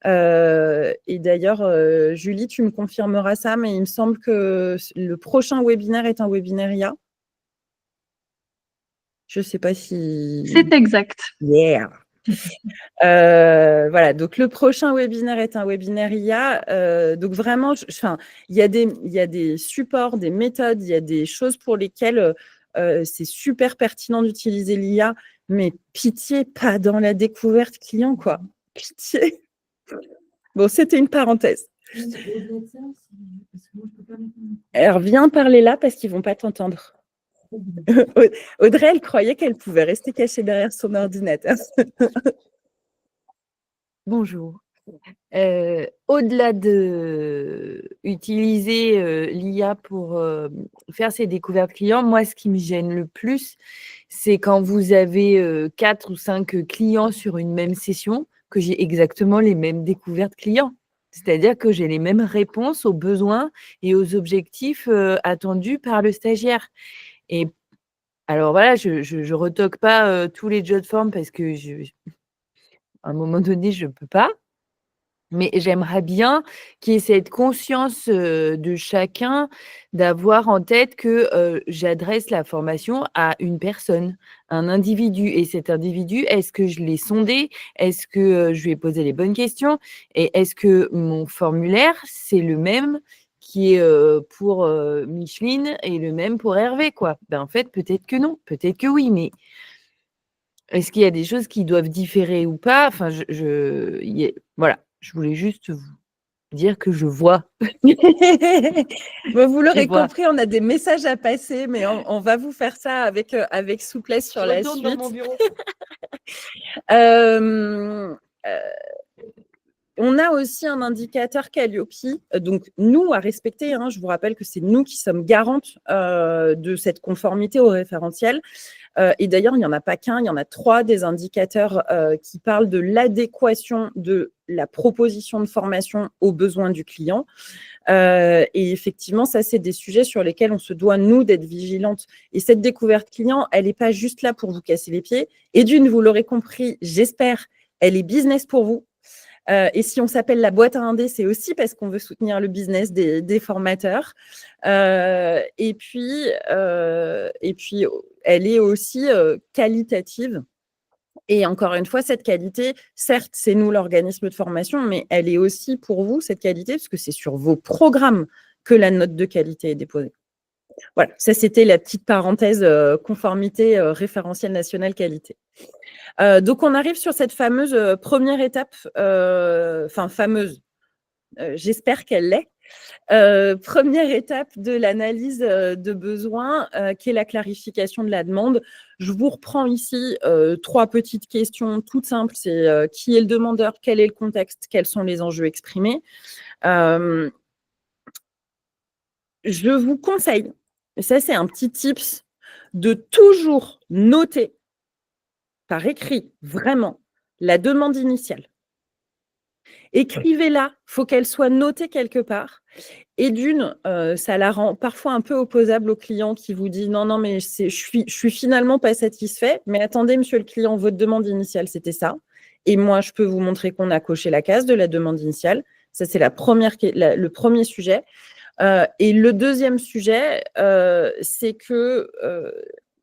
S1: Et d'ailleurs, Julie, tu me confirmeras ça, mais il me semble que le prochain webinaire est un webinaire IA. Je ne sais pas si…
S4: C'est exact.
S1: Yeah. Voilà, donc le prochain webinaire est un webinaire IA. Donc vraiment, il y a des supports, des méthodes, il y a des choses pour lesquelles c'est super pertinent d'utiliser l'IA, mais pitié, pas dans la découverte client, quoi. Pitié. Bon, c'était une parenthèse. Alors, viens parler là parce qu'ils ne vont pas t'entendre. Audrey, elle croyait qu'elle pouvait rester cachée derrière son ordinateur.
S5: Bonjour. Au-delà d'utiliser l'IA pour faire ses découvertes clients, moi, ce qui me gêne le plus, c'est quand vous avez 4 ou 5 clients sur une même session, que j'ai exactement les mêmes découvertes clients. C'est-à-dire que j'ai les mêmes réponses aux besoins et aux objectifs attendus par le stagiaire. Et alors voilà, je retoque pas tous les job forms parce que à un moment donné, je ne peux pas. Mais j'aimerais bien qu'il y ait cette conscience de chacun, d'avoir en tête que j'adresse la formation à une personne, un individu. Et cet individu, est-ce que je l'ai sondé? Est-ce que je lui ai posé les bonnes questions? Et est-ce que mon formulaire, c'est le même qui est pour Micheline et le même pour Hervé, quoi? Ben, en fait, peut-être que non, peut-être que oui, mais est-ce qu'il y a des choses qui doivent différer ou pas? Enfin, voilà. Je voulais juste dire que je vois.
S1: Bon, vous l'aurez
S5: Je vois.
S1: compris, on a des messages à passer, mais on va vous faire ça avec souplesse sur la
S5: Retourne dans
S1: suite.
S5: mon bureau.
S1: Euh, euh, On a aussi un indicateur Calliope, donc nous à respecter. Je vous rappelle que c'est nous qui sommes garantes de cette conformité au référentiel. Et d'ailleurs, il n'y en a pas qu'un, il y en a 3 des indicateurs qui parlent de l'adéquation de la proposition de formation aux besoins du client. Et effectivement, ça, c'est des sujets sur lesquels on se doit, nous, d'être vigilantes. Et cette découverte client, elle n'est pas juste là pour vous casser les pieds. Et d'une, vous l'aurez compris, j'espère, elle est business pour vous. Et si on s'appelle la boîte à indé, c'est aussi parce qu'on veut soutenir le business des formateurs. Et puis, elle est aussi qualitative. Et encore une fois, cette qualité, certes, c'est nous l'organisme de formation, mais elle est aussi pour vous, cette qualité, parce que c'est sur vos programmes que la note de qualité est déposée. Voilà, ça c'était la petite parenthèse conformité référentiel national qualité. Donc, on arrive sur cette fameuse première étape, fameuse, j'espère qu'elle l'est. Première étape de l'analyse de besoins, qui est la clarification de la demande. Je vous reprends ici 3 petites questions toutes simples. C'est qui est le demandeur, quel est le contexte, quels sont les enjeux exprimés. Je vous conseille, et ça c'est un petit tips, de toujours noter par écrit, vraiment, la demande initiale. Écrivez-la, il faut qu'elle soit notée quelque part. Et d'une, ça la rend parfois un peu opposable au client qui vous dit « Non, mais je suis finalement pas satisfait, mais attendez, monsieur le client, votre demande initiale, c'était ça. Et moi, je peux vous montrer qu'on a coché la case de la demande initiale. » Ça, c'est le premier sujet. Et le deuxième sujet, c'est que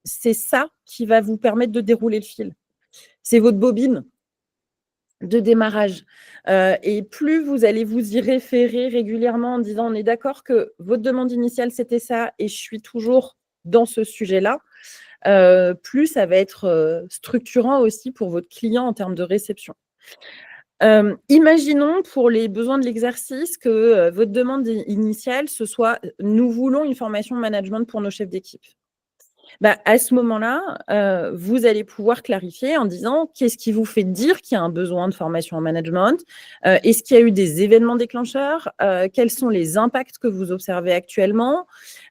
S1: c'est ça qui va vous permettre de dérouler le fil. C'est votre bobine de démarrage. Et plus vous allez vous y référer régulièrement en disant « On est d'accord que votre demande initiale, c'était ça et je suis toujours dans ce sujet-là », plus ça va être structurant aussi pour votre client en termes de réception. Imaginons pour les besoins de l'exercice que votre demande initiale, ce soit « Nous voulons une formation management pour nos chefs d'équipe ». À ce moment-là, vous allez pouvoir clarifier en disant qu'est-ce qui vous fait dire qu'il y a un besoin de formation en management, est-ce qu'il y a eu des événements déclencheurs, quels sont les impacts que vous observez actuellement.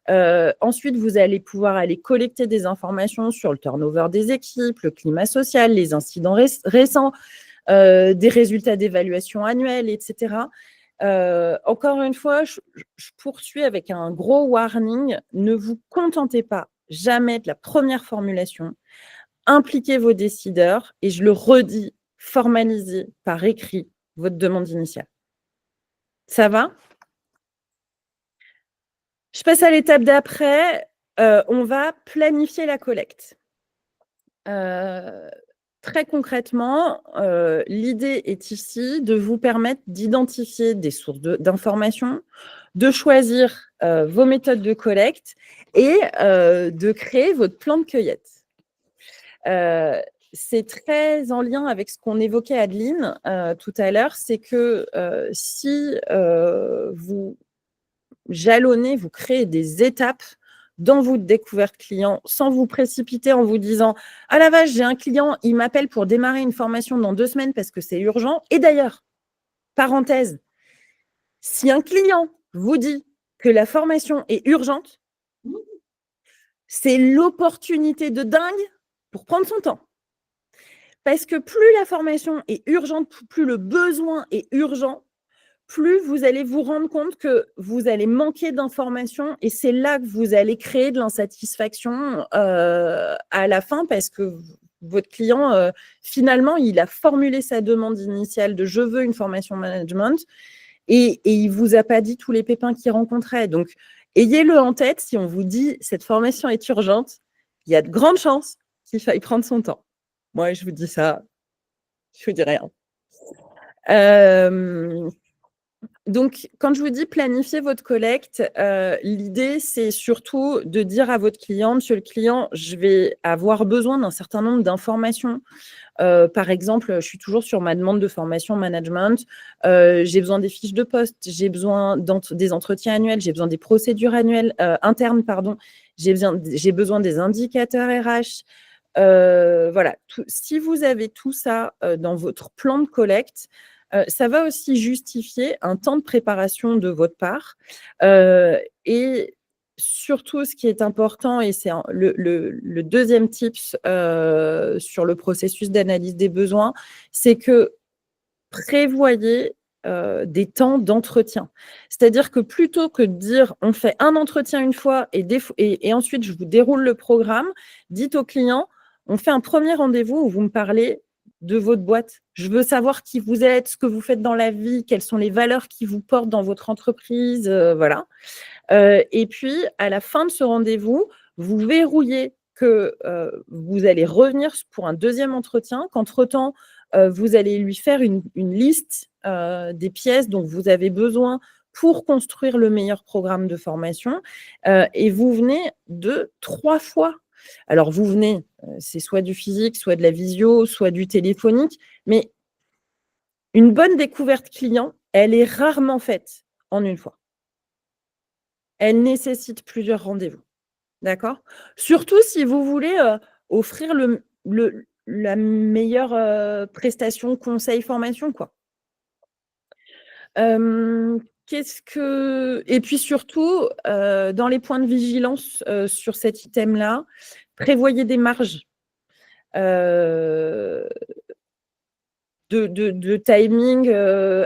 S1: Ensuite, vous allez pouvoir aller collecter des informations sur le turnover des équipes, le climat social, les incidents récents, des résultats d'évaluation annuelle, etc. Encore une fois, je poursuis avec un gros warning, ne vous contentez pas jamais de la première formulation, impliquez vos décideurs et je le redis, formalisez par écrit votre demande initiale. Ça va? Je passe à l'étape d'après, on va planifier la collecte. Très concrètement, l'idée est ici de vous permettre d'identifier des sources d'informations, de choisir vos méthodes de collecte et de créer votre plan de cueillette. C'est très en lien avec ce qu'on évoquait, Adeline, tout à l'heure, c'est que si vous jalonnez, vous créez des étapes dans votre découverte client sans vous précipiter en vous disant « Ah la vache, j'ai un client, il m'appelle pour démarrer une formation dans 2 semaines parce que c'est urgent. » Et d'ailleurs, parenthèse, si un client vous dit que la formation est urgente, c'est l'opportunité de dingue pour prendre son temps. Parce que plus la formation est urgente, plus le besoin est urgent, plus vous allez vous rendre compte que vous allez manquer d'informations et c'est là que vous allez créer de l'insatisfaction à la fin parce que votre client, finalement, il a formulé sa demande initiale de « je veux une formation management » et il ne vous a pas dit tous les pépins qu'il rencontrait. Donc, ayez-le en tête, si on vous dit « cette formation est urgente », il y a de grandes chances qu'il faille prendre son temps. Moi, je vous dis ça, je vous dis rien. Donc, quand je vous dis planifier votre collecte, l'idée, c'est surtout de dire à votre client: «Monsieur le client, je vais avoir besoin d'un certain nombre d'informations». Par exemple, je suis toujours sur ma demande de formation management. J'ai besoin des fiches de poste, j'ai besoin des entretiens annuels, j'ai besoin des procédures annuelles, internes, pardon. J'ai besoin des indicateurs RH. Voilà, si vous avez tout ça dans votre plan de collecte, ça va aussi justifier un temps de préparation de votre part. Et surtout, ce qui est important, et c'est le deuxième tips sur le processus d'analyse des besoins, c'est que prévoyez des temps d'entretien. C'est-à-dire que plutôt que de dire on fait un entretien une fois et ensuite je vous déroule le programme, dites au client on fait un premier rendez-vous où vous me parlez de votre boîte. Je veux savoir qui vous êtes, ce que vous faites dans la vie, quelles sont les valeurs qui vous portent dans votre entreprise, voilà. Et puis, à la fin de ce rendez-vous, vous verrouillez que vous allez revenir pour un deuxième entretien, qu'entre-temps, vous allez lui faire une liste des pièces dont vous avez besoin pour construire le meilleur programme de formation. Et vous venez 3 fois. Alors, vous venez, c'est soit du physique, soit de la visio, soit du téléphonique, mais une bonne découverte client, elle est rarement faite en une fois. Elle nécessite plusieurs rendez-vous. D'accord? Surtout si vous voulez offrir la meilleure prestation, conseil, formation, quoi. Et puis surtout, dans les points de vigilance sur cet item-là, prévoyez des marges de timing.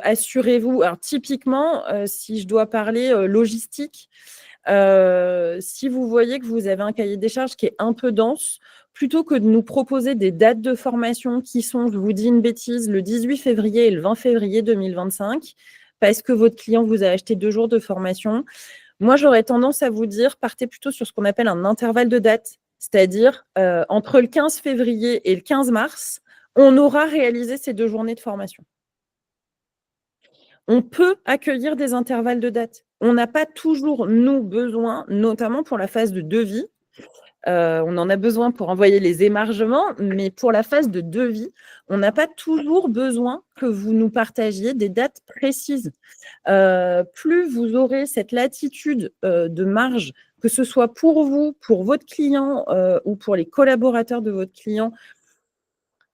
S1: Assurez-vous. Alors, typiquement, si je dois parler logistique, si vous voyez que vous avez un cahier des charges qui est un peu dense, plutôt que de nous proposer des dates de formation qui sont, je vous dis une bêtise, le 18 février et le 20 février 2025, parce que votre client vous a acheté 2 jours de formation, moi, j'aurais tendance à vous dire, partez plutôt sur ce qu'on appelle un intervalle de date, c'est-à-dire entre le 15 février et le 15 mars, on aura réalisé ces 2 journées de formation. On peut accueillir des intervalles de date. On n'a pas toujours, nous, besoin, notamment pour la phase de devis. On en a besoin pour envoyer les émargements, mais pour la phase de devis, on n'a pas toujours besoin que vous nous partagiez des dates précises. Plus vous aurez cette latitude de marge, que ce soit pour vous, pour votre client ou pour les collaborateurs de votre client,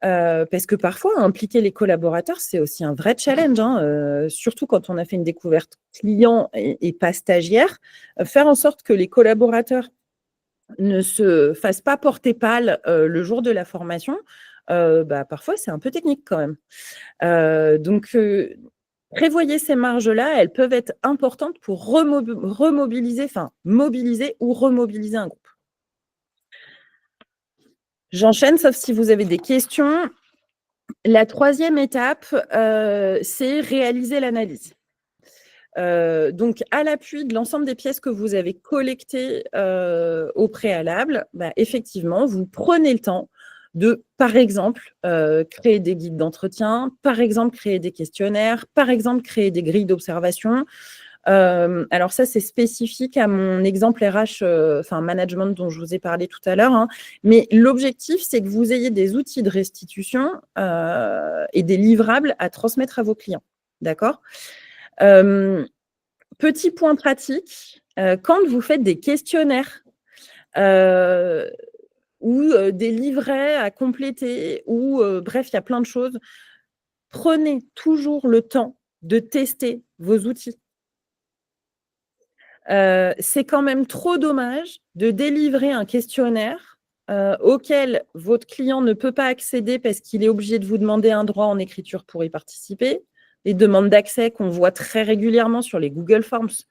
S1: parce que parfois, impliquer les collaborateurs, c'est aussi un vrai challenge, hein, surtout quand on a fait une découverte client et pas stagiaire. Faire en sorte que les collaborateurs ne se fassent pas porter pâle le jour de la formation, parfois, c'est un peu technique quand même. Donc, prévoyez ces marges-là, elles peuvent être importantes pour mobiliser ou remobiliser un groupe. J'enchaîne, sauf si vous avez des questions. La troisième étape, c'est réaliser l'analyse. Donc, à l'appui de l'ensemble des pièces que vous avez collectées au préalable, effectivement, vous prenez le temps de, par exemple, créer des guides d'entretien, par exemple, créer des questionnaires, par exemple, créer des grilles d'observation. Alors ça, c'est spécifique à mon exemple RH, management dont je vous ai parlé tout à l'heure. Hein. Mais l'objectif, c'est que vous ayez des outils de restitution et des livrables à transmettre à vos clients. D'accord ? Petit point pratique, quand vous faites des questionnaires ou des livrets à compléter, ou bref, il y a plein de choses, prenez toujours le temps de tester vos outils. C'est quand même trop dommage de délivrer un questionnaire auquel votre client ne peut pas accéder parce qu'il est obligé de vous demander un droit en écriture pour y participer. Les demandes d'accès qu'on voit très régulièrement sur les Google Forms.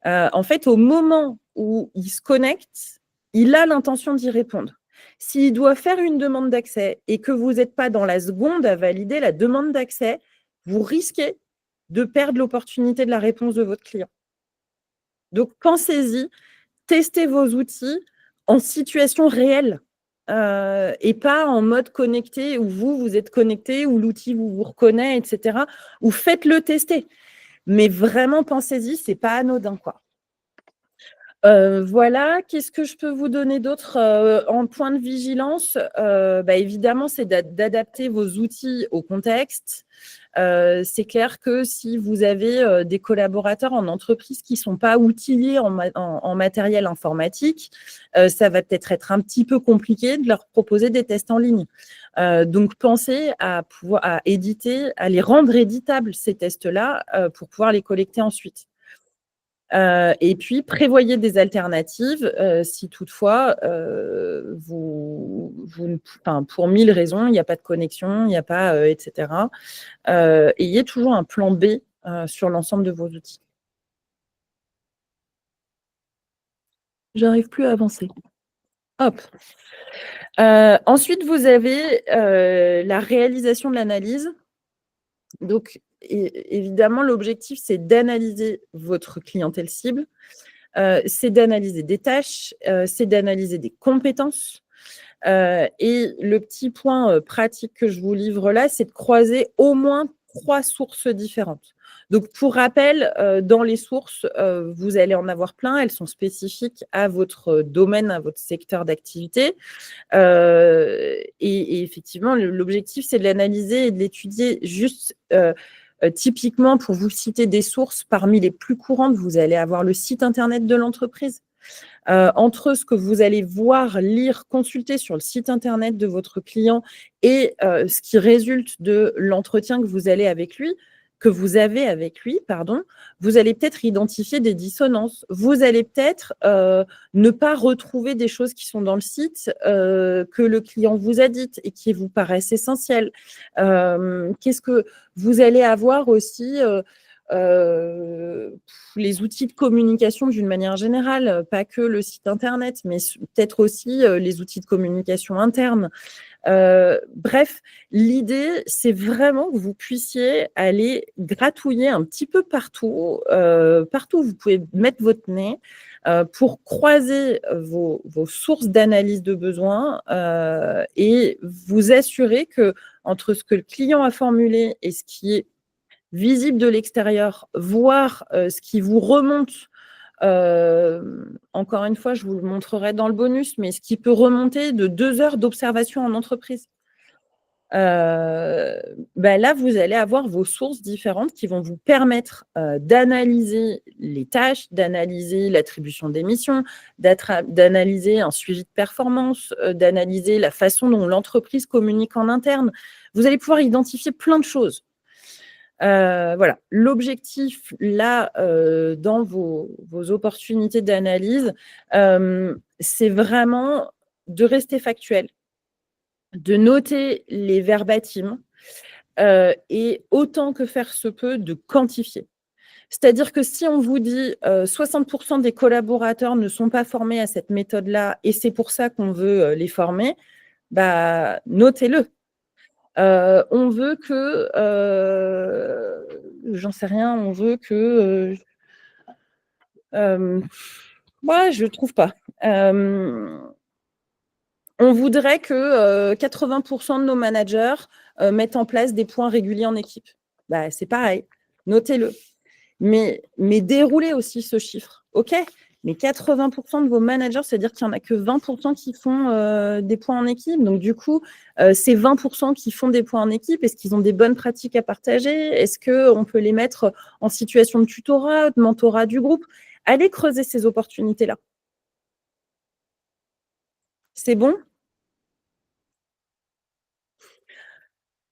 S1: En fait, au moment où il se connecte, il a l'intention d'y répondre. S'il doit faire une demande d'accès et que vous n'êtes pas dans la seconde à valider la demande d'accès, vous risquez de perdre l'opportunité de la réponse de votre client. Donc, pensez-y, testez vos outils en situation réelle et pas en mode connecté où vous êtes connecté, où l'outil vous reconnaît, etc. Ou faites-le tester. Mais vraiment, pensez-y, c'est pas anodin, quoi. Voilà, qu'est-ce que je peux vous donner d'autre en point de vigilance? Évidemment, c'est d'adapter vos outils au contexte. C'est clair que si vous avez des collaborateurs en entreprise qui ne sont pas outillés en matériel informatique, ça va peut-être être un petit peu compliqué de leur proposer des tests en ligne. Donc, pensez à éditer, à les rendre éditables, ces tests-là, pour pouvoir les collecter ensuite. Et puis, prévoyez des alternatives si toutefois, pour 1000 raisons, il n'y a pas de connexion, il n'y a pas, etc. Ayez toujours un plan B sur l'ensemble de vos outils. J'arrive plus à avancer. Hop. Ensuite, vous avez la réalisation de l'analyse. Donc, évidemment, l'objectif, c'est d'analyser votre clientèle cible, c'est d'analyser des tâches, c'est d'analyser des compétences. Et le petit point pratique que je vous livre là, c'est de croiser au moins 3 sources différentes. Donc, pour rappel, dans les sources, vous allez en avoir plein. Elles sont spécifiques à votre domaine, à votre secteur d'activité. Et effectivement, l'objectif, c'est de l'analyser et de l'étudier juste typiquement, pour vous citer des sources, parmi les plus courantes, vous allez avoir le site internet de l'entreprise. Entre ce que vous allez voir, lire, consulter sur le site internet de votre client et ce qui résulte de l'entretien que vous avez avec lui, vous allez peut-être identifier des dissonances. Vous allez peut-être ne pas retrouver des choses qui sont dans le site que le client vous a dites et qui vous paraissent essentielles. Qu'est-ce que vous allez avoir aussi les outils de communication d'une manière générale, pas que le site internet, mais peut-être aussi les outils de communication interne. Bref, l'idée, c'est vraiment que vous puissiez aller gratouiller un petit peu partout, partout où vous pouvez mettre votre nez pour croiser vos sources d'analyse de besoins et vous assurer que entre ce que le client a formulé et ce qui est visible de l'extérieur, voire ce qui vous remonte. Encore une fois, je vous le montrerai dans le bonus, mais ce qui peut remonter de 2 heures d'observation en entreprise. Là, vous allez avoir vos sources différentes qui vont vous permettre d'analyser les tâches, d'analyser l'attribution des missions, d'analyser un suivi de performance, d'analyser la façon dont l'entreprise communique en interne. Vous allez pouvoir identifier plein de choses. Voilà, l'objectif là dans vos opportunités d'analyse, c'est vraiment de rester factuel, de noter les verbatims et autant que faire se peut de quantifier. C'est-à-dire que si on vous dit 60% des collaborateurs ne sont pas formés à cette méthode-là et c'est pour ça qu'on veut les former, notez-le. On veut que, j'en sais rien, on veut que, je ne trouve pas. On voudrait que 80% de nos managers mettent en place des points réguliers en équipe. C'est pareil, notez-le. Mais déroulez aussi ce chiffre, ok ? Mais 80% de vos managers, c'est-à-dire qu'il n'y en a que 20% qui font des points en équipe. Donc, du coup, ces 20% qui font des points en équipe, est-ce qu'ils ont des bonnes pratiques à partager? Est-ce qu'on peut les mettre en situation de tutorat, de mentorat du groupe? Allez creuser ces opportunités-là. C'est bon?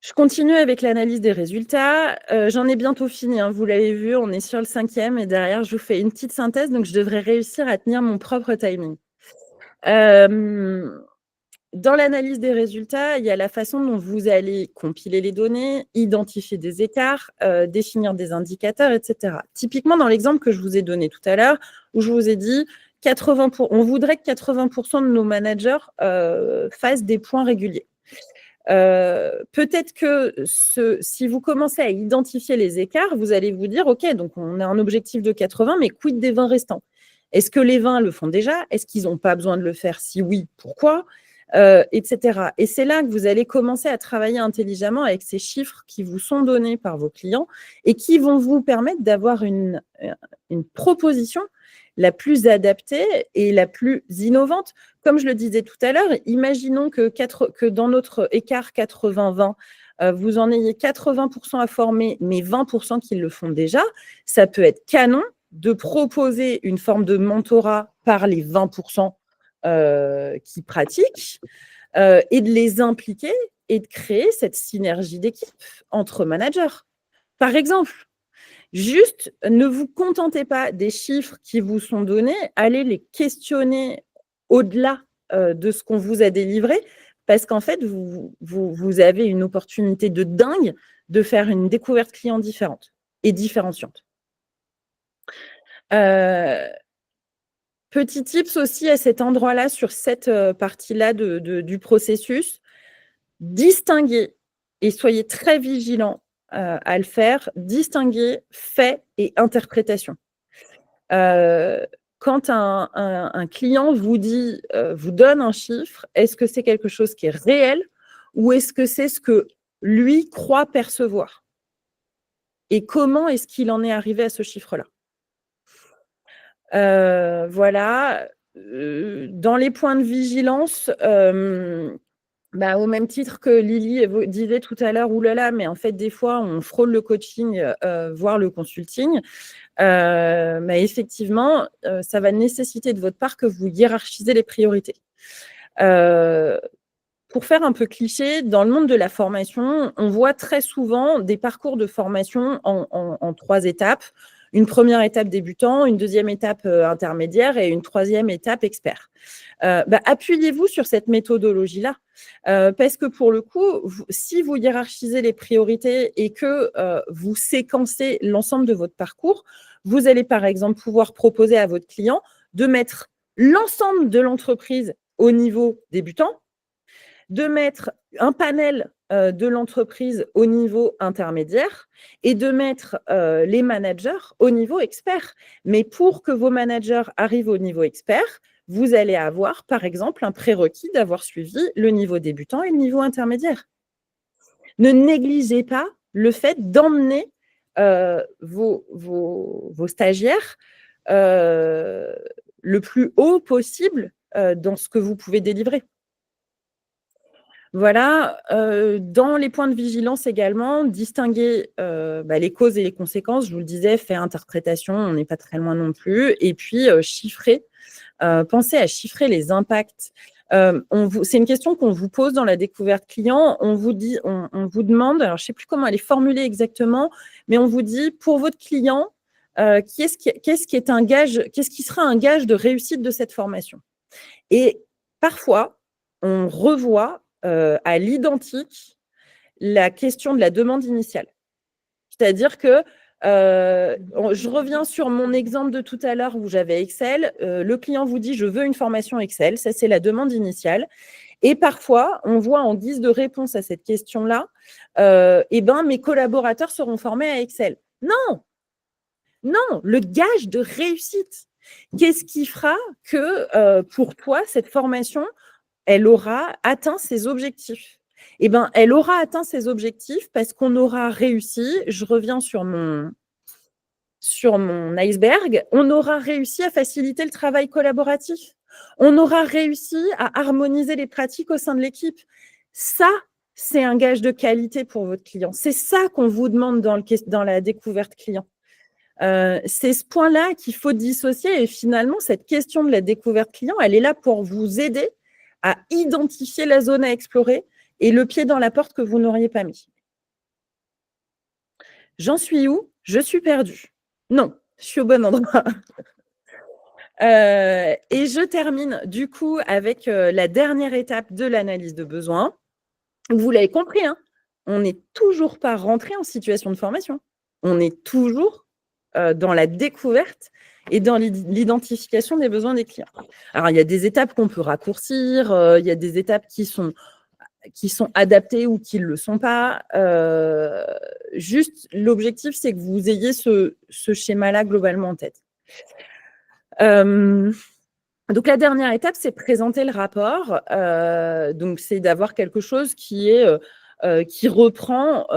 S1: Je continue avec l'analyse des résultats. J'en ai bientôt fini, hein, vous l'avez vu, on est sur le 5e et derrière, je vous fais une petite synthèse, donc je devrais réussir à tenir mon propre timing. Dans l'analyse des résultats, il y a la façon dont vous allez compiler les données, identifier des écarts, définir des indicateurs, etc. Typiquement, dans l'exemple que je vous ai donné tout à l'heure, où je vous ai dit on voudrait que 80% de nos managers fassent des points réguliers. Peut-être que si vous commencez à identifier les écarts, vous allez vous dire, OK, donc on a un objectif de 80, mais quid des 20 restants? Est-ce que les 20 le font déjà? Est-ce qu'ils n'ont pas besoin de le faire? Si oui, pourquoi? etc. Et c'est là que vous allez commencer à travailler intelligemment avec ces chiffres qui vous sont donnés par vos clients et qui vont vous permettre d'avoir une proposition la plus adaptée et la plus innovante. Comme je le disais tout à l'heure, imaginons que dans notre écart 80-20, vous en ayez 80% à former, mais 20% qui le font déjà. Ça peut être canon de proposer une forme de mentorat par les 20% qui pratiquent et de les impliquer et de créer cette synergie d'équipe entre managers. Par exemple, juste ne vous contentez pas des chiffres qui vous sont donnés, allez les questionner au-delà de ce qu'on vous a délivré, parce qu'en fait, vous avez une opportunité de dingue de faire une découverte client différente et différenciante. Petit tips aussi à cet endroit-là, sur cette partie-là du processus, distinguez et soyez très vigilants à le faire, distinguer fait et interprétation. Quand un client vous dit, vous donne un chiffre, est-ce que c'est quelque chose qui est réel ou est-ce que c'est ce que lui croit percevoir? Et comment est-ce qu'il en est arrivé à ce chiffre-là? Voilà. Dans les points de vigilance, au même titre que Lily disait tout à l'heure, oulala, mais en fait, des fois, on frôle le coaching, voire le consulting. Effectivement, ça va nécessiter de votre part que vous hiérarchisez les priorités. Pour faire un peu cliché, dans le monde de la formation, on voit très souvent des parcours de formation en 3 étapes. Une première étape débutant, une deuxième étape intermédiaire et une troisième étape expert. Appuyez-vous sur cette méthodologie-là, parce que pour le coup, si vous hiérarchisez les priorités et que vous séquencez l'ensemble de votre parcours, vous allez par exemple pouvoir proposer à votre client de mettre l'ensemble de l'entreprise au niveau débutant, de mettre un panel de l'entreprise au niveau intermédiaire et de mettre les managers au niveau expert. Mais pour que vos managers arrivent au niveau expert, vous allez avoir, par exemple, un prérequis d'avoir suivi le niveau débutant et le niveau intermédiaire. Ne négligez pas le fait d'emmener vos stagiaires le plus haut possible dans ce que vous pouvez délivrer. Voilà, dans les points de vigilance également, distinguer les causes et les conséquences. Je vous le disais, fait interprétation, on n'est pas très loin non plus. Et puis, chiffrer. Pensez à chiffrer les impacts. C'est une question qu'on vous pose dans la découverte client. On vous demande, alors je ne sais plus comment elle est formulée exactement, mais on vous dit, pour votre client, qu'est-ce qui sera un gage de réussite de cette formation? Et parfois, on revoit à l'identique la question de la demande initiale. C'est-à-dire que, je reviens sur mon exemple de tout à l'heure où j'avais Excel. Le client vous dit « je veux une formation Excel », ça c'est la demande initiale. Et parfois, on voit en guise de réponse à cette question-là, mes collaborateurs seront formés à Excel. Non, le gage de réussite. Qu'est-ce qui fera que pour toi, cette formation, elle aura atteint ses objectifs? Elle aura atteint ses objectifs parce qu'on aura réussi, je reviens sur mon iceberg, on aura réussi à faciliter le travail collaboratif. On aura réussi à harmoniser les pratiques au sein de l'équipe. Ça, c'est un gage de qualité pour votre client. C'est ça qu'on vous demande dans la découverte client. C'est ce point-là qu'il faut dissocier et finalement, cette question de la découverte client, elle est là pour vous aider à identifier la zone à explorer et le pied dans la porte que vous n'auriez pas mis. J'en suis où? Je suis perdue. Non, je suis au bon endroit. Et je termine du coup avec la dernière étape de l'analyse de besoin. Vous l'avez compris, hein, on n'est toujours pas rentré en situation de formation. On est toujours dans la découverte et dans l'identification des besoins des clients. Alors, il y a des étapes qu'on peut raccourcir, il y a des étapes qui sont adaptées ou qui ne le sont pas. Juste, l'objectif, c'est que vous ayez ce schéma-là globalement en tête. Donc, la dernière étape, c'est présenter le rapport. Donc, c'est d'avoir quelque chose qui reprend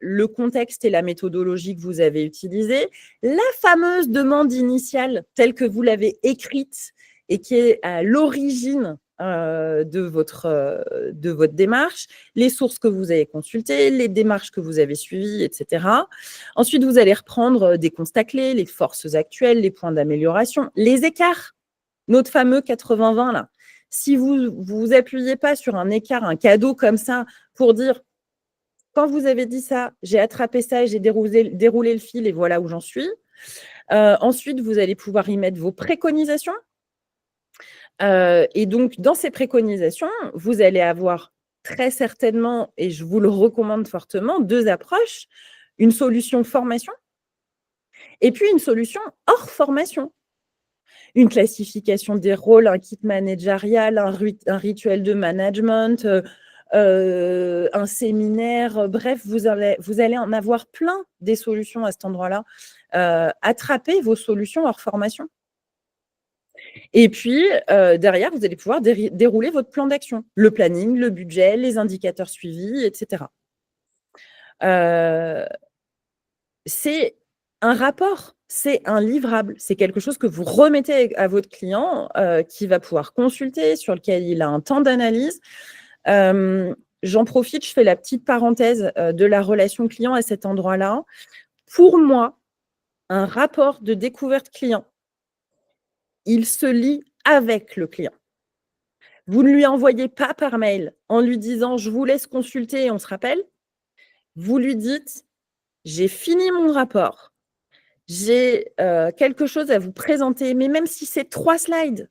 S1: le contexte et la méthodologie que vous avez utilisée, la fameuse demande initiale telle que vous l'avez écrite et qui est à l'origine de votre démarche, les sources que vous avez consultées, les démarches que vous avez suivies, etc. Ensuite, vous allez reprendre des constats clés, les forces actuelles, les points d'amélioration, les écarts. Notre fameux 80-20, là. Si vous vous appuyez pas sur un écart, un cadeau comme ça, pour dire, quand vous avez dit ça, j'ai attrapé ça et j'ai déroulé le fil et voilà où j'en suis. Ensuite, vous allez pouvoir y mettre vos préconisations. Et donc, dans ces préconisations, vous allez avoir très certainement, et je vous le recommande fortement, 2 approches. Une solution formation et puis une solution hors formation. Une classification des rôles, un kit managérial, un rituel de management, un séminaire. Bref, vous allez en avoir plein des solutions à cet endroit-là. Attrapez vos solutions hors formation. Et puis, derrière, vous allez pouvoir dérouler votre plan d'action, le planning, le budget, les indicateurs suivis, etc. C'est un rapport, c'est un livrable, c'est quelque chose que vous remettez à votre client qui va pouvoir consulter, sur lequel il a un temps d'analyse. J'en profite, je fais la petite parenthèse de la relation client à cet endroit-là. Pour moi, un rapport de découverte client, il se lit avec le client. Vous ne lui envoyez pas par mail en lui disant « je vous laisse consulter et on se rappelle ». Vous lui dites « j'ai fini mon rapport ». J'ai quelque chose à vous présenter, mais même si c'est 3 slides,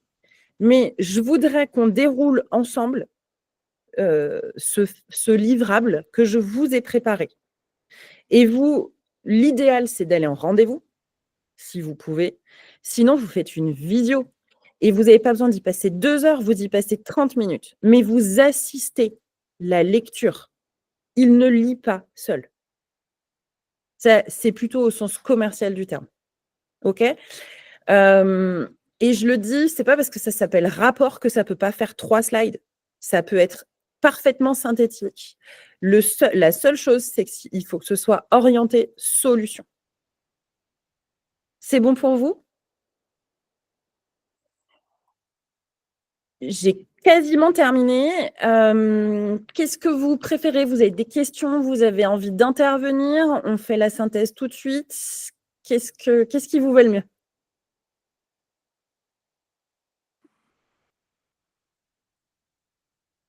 S1: mais je voudrais qu'on déroule ensemble ce livrable que je vous ai préparé. Et vous, l'idéal, c'est d'aller en rendez-vous, si vous pouvez. Sinon, vous faites une vidéo et vous n'avez pas besoin d'y passer 2 heures, vous y passez 30 minutes. Mais vous assistez la lecture. Il ne lit pas seul. C'est plutôt au sens commercial du terme. OK ? Et je le dis, c'est pas parce que ça s'appelle rapport que ça peut pas faire 3 slides. Ça peut être parfaitement synthétique. La seule chose, c'est qu'il faut que ce soit orienté solution. C'est bon pour vous? J'ai quasiment terminé. Qu'est-ce que vous préférez? Vous avez des questions? Vous avez envie d'intervenir? On fait la synthèse tout de suite. Qu'est-ce qui vous va le mieux?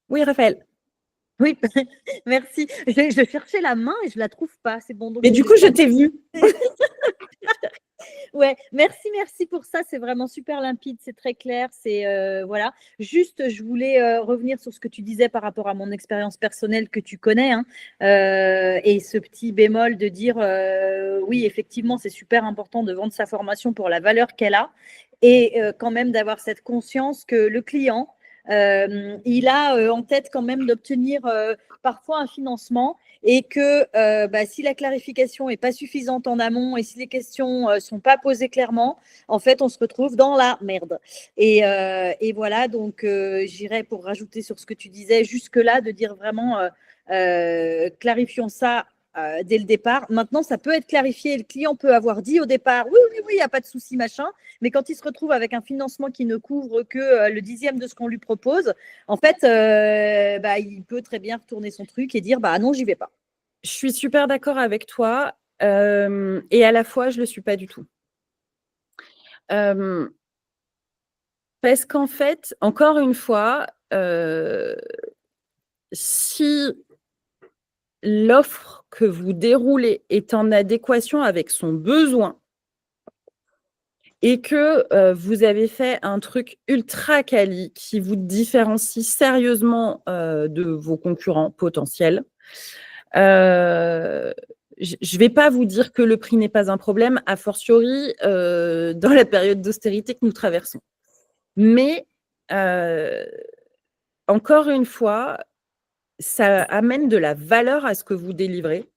S1: Oui, Raphaël.
S4: Oui, merci. Je cherchais la main et je la trouve pas. C'est bon. Donc
S1: Mais du coup, je t'ai vu.
S4: Ouais, merci pour ça. C'est vraiment super limpide, c'est très clair. C'est voilà. Juste, je voulais revenir sur ce que tu disais par rapport à mon expérience personnelle que tu connais, hein, et ce petit bémol de dire oui, effectivement, c'est super important de vendre sa formation pour la valeur qu'elle a, et quand même d'avoir cette conscience que le client il a en tête quand même d'obtenir parfois un financement, et que si la clarification n'est pas suffisante en amont et si les questions ne sont pas posées clairement, en fait, on se retrouve dans la merde. Et voilà, donc j'irais pour rajouter sur ce que tu disais jusque-là, de dire vraiment clarifions ça dès le départ. Maintenant, ça peut être clarifié. Le client peut avoir dit au départ, oui, il n'y a pas de souci, machin. Mais quand il se retrouve avec un financement qui ne couvre que le 10e de ce qu'on lui propose, en fait, il peut très bien retourner son truc et dire, non, j'y vais pas.
S1: Je suis super d'accord avec toi. Et à la fois, je ne le suis pas du tout. Parce qu'en fait, encore une fois, si l'offre que vous déroulez est en adéquation avec son besoin et que vous avez fait un truc ultra quali qui vous différencie sérieusement de vos concurrents potentiels, je ne vais pas vous dire que le prix n'est pas un problème, a fortiori dans la période d'austérité que nous traversons. Mais encore une fois, ça amène de la valeur à ce que vous délivrez.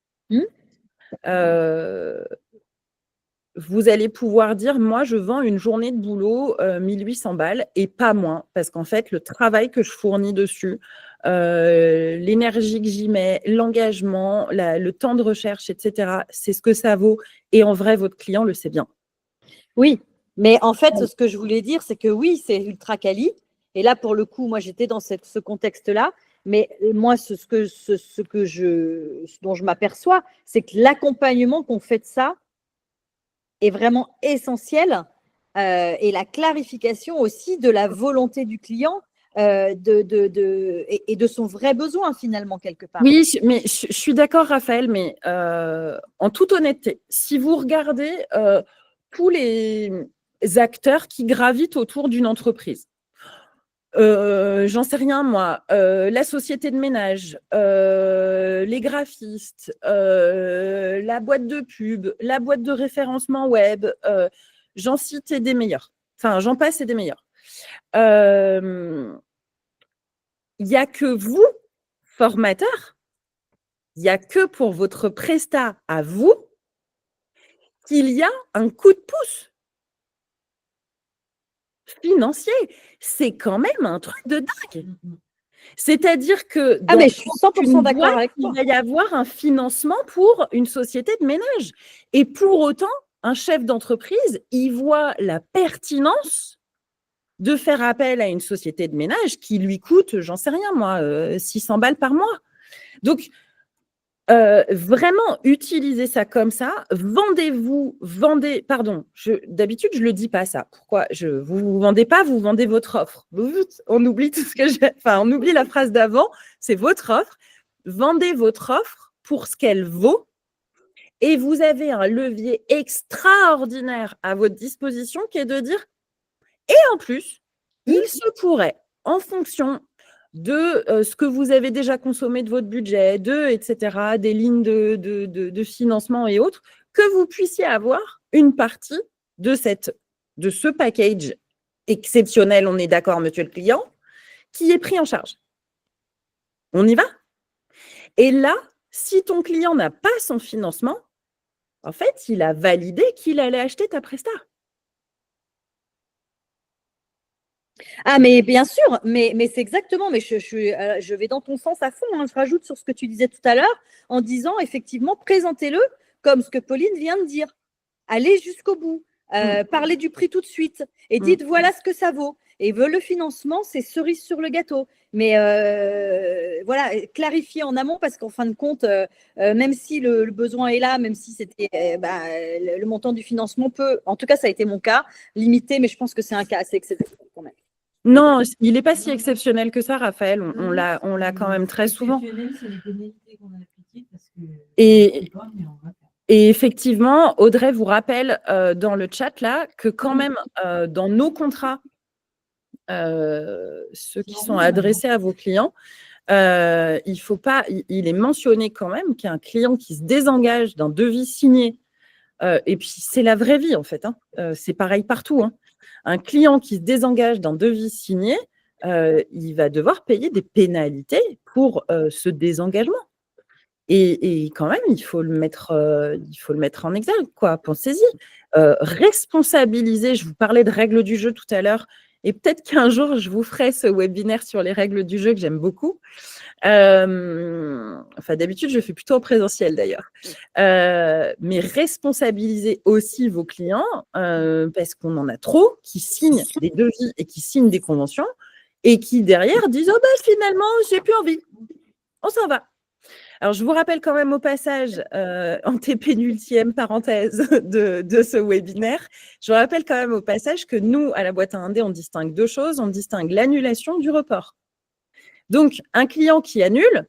S1: vous allez pouvoir dire, moi, je vends une journée de boulot 1800 balles et pas moins, parce qu'en fait, le travail que je fournis dessus, l'énergie que j'y mets, l'engagement, le temps de recherche, etc., c'est ce que ça vaut. Et en vrai, votre client le sait bien.
S4: Oui, mais en fait, ce que je voulais dire, c'est que oui, c'est ultra quali. Et là, pour le coup, moi, j'étais dans ce contexte-là. Mais moi, ce dont je m'aperçois, c'est que l'accompagnement qu'on fait de ça est vraiment essentiel et la clarification aussi de la volonté du client et de son vrai besoin, finalement, quelque part.
S1: Oui, mais je suis d'accord, Raphaël, mais en toute honnêteté, si vous regardez tous les acteurs qui gravitent autour d'une entreprise, j'en sais rien, moi, la société de ménage, les graphistes, la boîte de pub, la boîte de référencement web, j'en cite et des meilleurs. Enfin, j'en passe et des meilleurs. Il n'y a que vous, formateurs, il n'y a que pour votre prestat à vous qu'il y a un coup de pouce financier. C'est quand même un truc de dingue. C'est-à-dire que
S4: Ah, mais je suis 100% d'accord
S1: boîte,
S4: avec toi.
S1: il va y avoir un financement pour une société de ménage. Et pour autant, un chef d'entreprise, il voit la pertinence de faire appel à une société de ménage qui lui coûte, j'en sais rien moi, 600 balles par mois. Donc, vraiment, utilisez ça comme ça. Pardon, d'habitude, je ne le dis pas ça. Pourquoi vous ne vendez pas, vous vendez votre offre. On oublie tout ce que on oublie la phrase d'avant, c'est votre offre. Vendez votre offre pour ce qu'elle vaut et vous avez un levier extraordinaire à votre disposition qui est de dire, et en plus, il se pourrait, en fonction de ce que vous avez déjà consommé de votre budget, etc., des lignes de financement et autres, que vous puissiez avoir une partie de ce package exceptionnel, on est d'accord, monsieur le client, qui est pris en charge. On y va? Et là, si ton client n'a pas son financement, en fait, il a validé qu'il allait acheter ta presta.
S4: Ah, mais bien sûr, mais c'est exactement, mais je vais dans ton sens à fond, hein. Je rajoute sur ce que tu disais tout à l'heure en disant effectivement, présentez-le comme ce que Pauline vient de dire. Allez jusqu'au bout, parlez du prix tout de suite et dites voilà ce que ça vaut. Et le financement, c'est cerise sur le gâteau. Mais voilà, clarifier en amont parce qu'en fin de compte, même si le besoin est là, même si c'était le montant du financement peut, en tout cas ça a été mon cas, limité, mais je pense que c'est un cas assez exceptionnel quand même.
S1: Non, il n'est pas si exceptionnel que ça, Raphaël. On l'a quand même très souvent. Et effectivement, Audrey vous rappelle dans le chat là que quand même dans nos contrats, ceux qui sont adressés à vos clients, il est mentionné quand même qu'il y a un client qui se désengage d'un devis signé. Et puis c'est la vraie vie en fait. C'est pareil partout. Un client qui se désengage d'un devis signé, il va devoir payer des pénalités pour ce désengagement. Et quand même, il faut le mettre en exergue, quoi. Pensez-y. Responsabiliser, je vous parlais de règles du jeu tout à l'heure, et peut-être qu'un jour, je vous ferai ce webinaire sur les règles du jeu que j'aime beaucoup. D'habitude, je fais plutôt en présentiel d'ailleurs. Mais responsabilisez aussi vos clients parce qu'on en a trop qui signent des devis et qui signent des conventions et qui derrière disent « Oh finalement, j'ai plus envie. On s'en va. » Alors, je vous rappelle quand même au passage, en pénultième parenthèse de ce webinaire, je vous rappelle quand même au passage que nous, à la boîte à indé, on distingue deux choses. On distingue l'annulation du report. Donc, un client qui annule,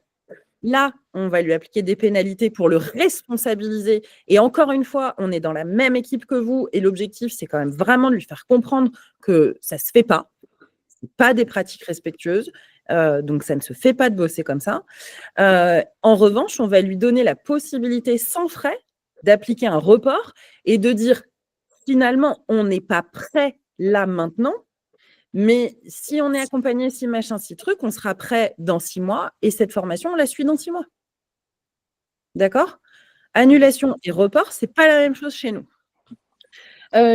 S1: là, on va lui appliquer des pénalités pour le responsabiliser. Et encore une fois, on est dans la même équipe que vous. Et l'objectif, c'est quand même vraiment de lui faire comprendre que ça ne se fait pas. Ce n'est pas des pratiques respectueuses. Donc, ça ne se fait pas de bosser comme ça. En revanche, on va lui donner la possibilité sans frais d'appliquer un report et de dire finalement, on n'est pas prêt là maintenant, mais si on est accompagné, si machin, si truc, on sera prêt dans 6 mois et cette formation, on la suit dans 6 mois. D'accord? Annulation et report, ce n'est pas la même chose chez nous.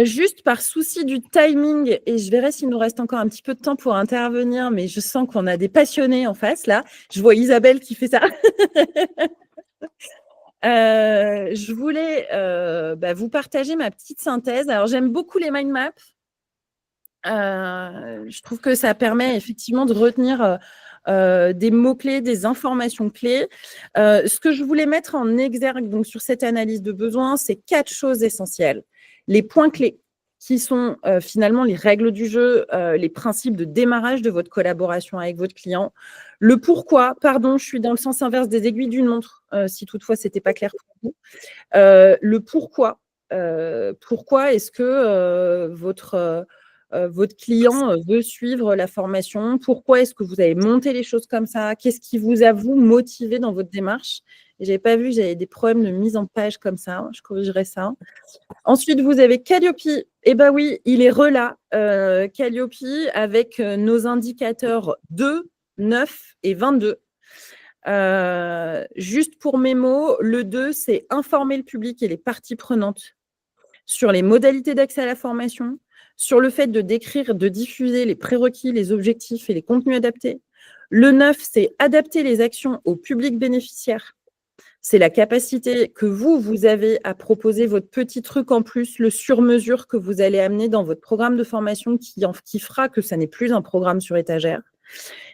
S1: Juste par souci du timing, et je verrai s'il nous reste encore un petit peu de temps pour intervenir, mais je sens qu'on a des passionnés en face, là. Je vois Isabelle qui fait ça. Je voulais vous partager ma petite synthèse. Alors, j'aime beaucoup les mind maps. Je trouve que ça permet effectivement de retenir des mots-clés, des informations clés. Ce que je voulais mettre en exergue donc, sur cette analyse de besoins, c'est 4 choses essentielles. Les points clés, qui sont finalement les règles du jeu, les principes de démarrage de votre collaboration avec votre client. Le pourquoi, pardon, je suis dans le sens inverse des aiguilles d'une montre, si toutefois ce n'était pas clair pour vous. Le pourquoi. Pourquoi est-ce que votre client veut suivre la formation? Pourquoi est-ce que vous avez monté les choses comme ça? Qu'est-ce qui vous a, vous, motivé dans votre démarche? Je n'avais pas vu que j'avais des problèmes de mise en page comme ça. Je corrigerai ça. Ensuite, vous avez Calliope. Eh bien oui, il est relas. Calliope avec nos indicateurs 2, 9 et 22. Juste pour mes mots, le 2, c'est informer le public et les parties prenantes sur les modalités d'accès à la formation, sur le fait de décrire, de diffuser les prérequis, les objectifs et les contenus adaptés. Le 9, c'est adapter les actions au public bénéficiaire. C'est la capacité que vous avez à proposer votre petit truc en plus, le sur-mesure que vous allez amener dans votre programme de formation qui fera que ça n'est plus un programme sur étagère.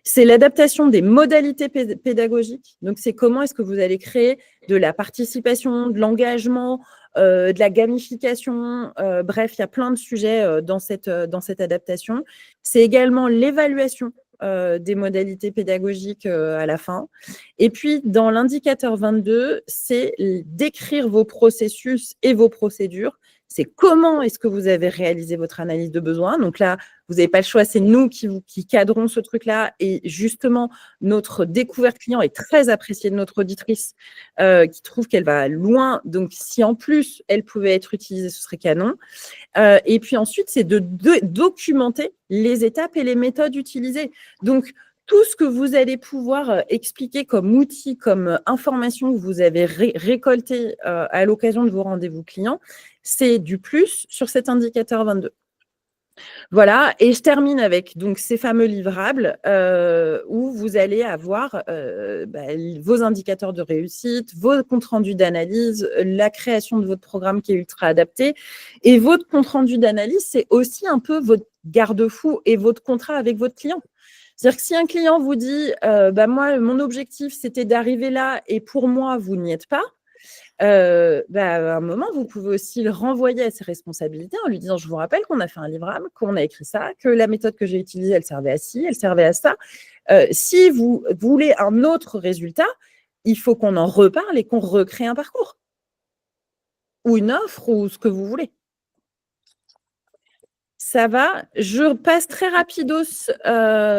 S1: C'est l'adaptation des modalités pédagogiques. Donc, c'est comment est-ce que vous allez créer de la participation, de l'engagement, de la gamification. Bref, il y a plein de sujets dans cette adaptation. C'est également l'évaluation des modalités pédagogiques à la fin. Et puis, dans l'indicateur 22, c'est décrire vos processus et vos procédures. C'est comment est-ce que vous avez réalisé votre analyse de besoin. Donc là, vous n'avez pas le choix, c'est nous qui cadrons ce truc-là. Et justement, notre découverte client est très appréciée de notre auditrice qui trouve qu'elle va loin. Donc, si en plus, elle pouvait être utilisée, ce serait canon. Et puis ensuite, c'est de documenter les étapes et les méthodes utilisées. Donc, tout ce que vous allez pouvoir expliquer comme outil, comme information que vous avez récolté à l'occasion de vos rendez-vous clients, c'est du plus sur cet indicateur 22. Voilà, et je termine avec donc, ces fameux livrables où vous allez avoir vos indicateurs de réussite, vos comptes rendus d'analyse, la création de votre programme qui est ultra adapté. Et votre compte rendu d'analyse, c'est aussi un peu votre garde-fou et votre contrat avec votre client. C'est-à-dire que si un client vous dit moi, mon objectif, c'était d'arriver là et pour moi, vous n'y êtes pas, à un moment, vous pouvez aussi le renvoyer à ses responsabilités en lui disant « Je vous rappelle qu'on a fait un livrable, qu'on a écrit ça, que la méthode que j'ai utilisée, elle servait à ci, elle servait à ça. Si vous voulez un autre résultat, il faut qu'on en reparle et qu'on recrée un parcours ou une offre ou ce que vous voulez. » Ça va. Je passe très rapidos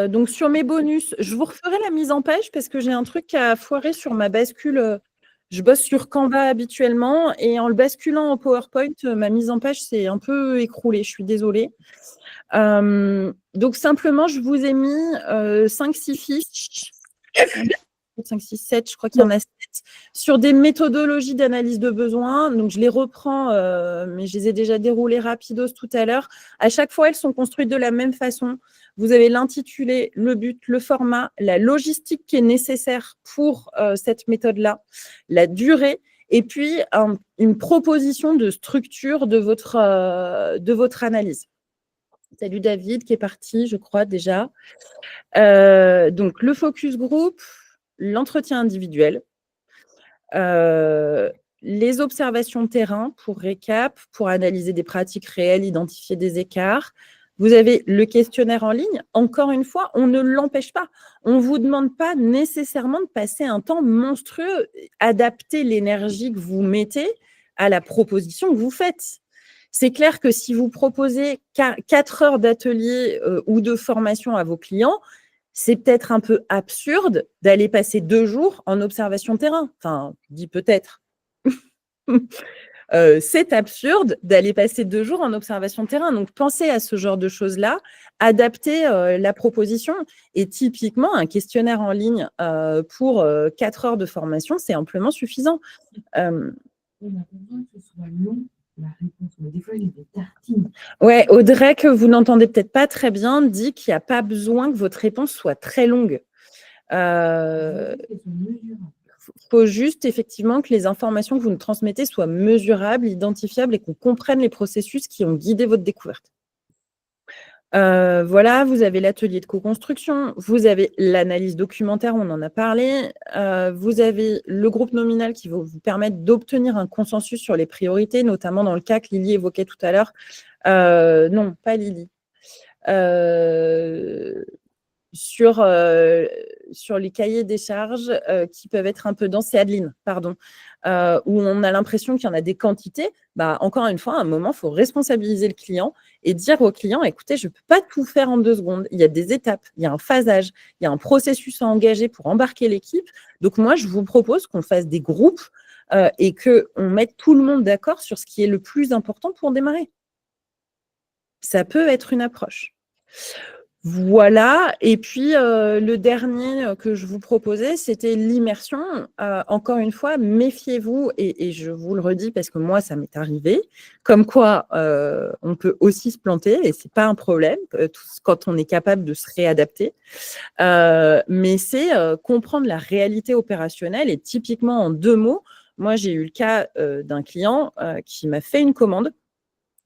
S1: donc sur mes bonus. Je vous referai la mise en page parce que j'ai un truc à foirer sur ma bascule. Je bosse sur Canva habituellement et en le basculant en PowerPoint, ma mise en page s'est un peu écroulée. Je suis désolée. Donc, simplement, je vous ai mis 5-6 fiches. 5, 6, 7, je crois qu'il y en a 7, sur des méthodologies d'analyse de besoins. Donc, je les reprends, mais je les ai déjà déroulées rapidos tout à l'heure. À chaque fois, elles sont construites de la même façon. Vous avez l'intitulé, le but, le format, la logistique qui est nécessaire pour cette méthode-là, la durée, et puis une proposition de structure de votre analyse. Salut David, qui est parti, je crois, déjà. Donc, le focus group, l'entretien individuel, les observations terrain pour récap, pour analyser des pratiques réelles, identifier des écarts. Vous avez le questionnaire en ligne. Encore une fois, on ne l'empêche pas. On ne vous demande pas nécessairement de passer un temps monstrueux, adapter l'énergie que vous mettez à la proposition que vous faites. C'est clair que si vous proposez 4 heures d'atelier ou de formation à vos clients, c'est peut-être un peu absurde d'aller passer 2 jours en observation terrain. Enfin, je dis peut-être. C'est absurde d'aller passer 2 jours en observation terrain. Donc, pensez à ce genre de choses-là, adaptez la proposition. Et typiquement, un questionnaire en ligne pour 4 heures de formation, c'est amplement suffisant.
S3: On n'a pas besoin que ce soit long la réponse. Mais des fois, j'ai des tartines.
S1: Ouais, Audrey, que vous n'entendez peut-être pas très bien, dit qu'il n'y a pas besoin que votre réponse soit très longue.
S3: Elles sont mesurables.
S1: Faut juste effectivement que les informations que vous nous transmettez soient mesurables, identifiables et qu'on comprenne les processus qui ont guidé votre découverte. Voilà, vous avez l'atelier de co-construction, vous avez l'analyse documentaire, on en a parlé, vous avez le groupe nominal qui va vous permettre d'obtenir un consensus sur les priorités, notamment dans le cas que Lily évoquait tout à l'heure. Non, pas Lily. Sur les cahiers des charges qui peuvent être un peu denses, c'est Adeline, pardon, où on a l'impression qu'il y en a des quantités. Encore une fois, à un moment, il faut responsabiliser le client et dire au client, écoutez, je ne peux pas tout faire en 2 secondes. Il y a des étapes, il y a un phasage, il y a un processus à engager pour embarquer l'équipe. Donc moi, je vous propose qu'on fasse des groupes et qu'on mette tout le monde d'accord sur ce qui est le plus important pour démarrer. Ça peut être une approche. Voilà, et puis le dernier que je vous proposais, c'était l'immersion. Encore une fois, méfiez-vous, et je vous le redis parce que moi, ça m'est arrivé, comme quoi on peut aussi se planter, et ce n'est pas un problème quand on est capable de se réadapter. Mais c'est comprendre la réalité opérationnelle, et typiquement en 2 mots, moi j'ai eu le cas d'un client qui m'a fait une commande.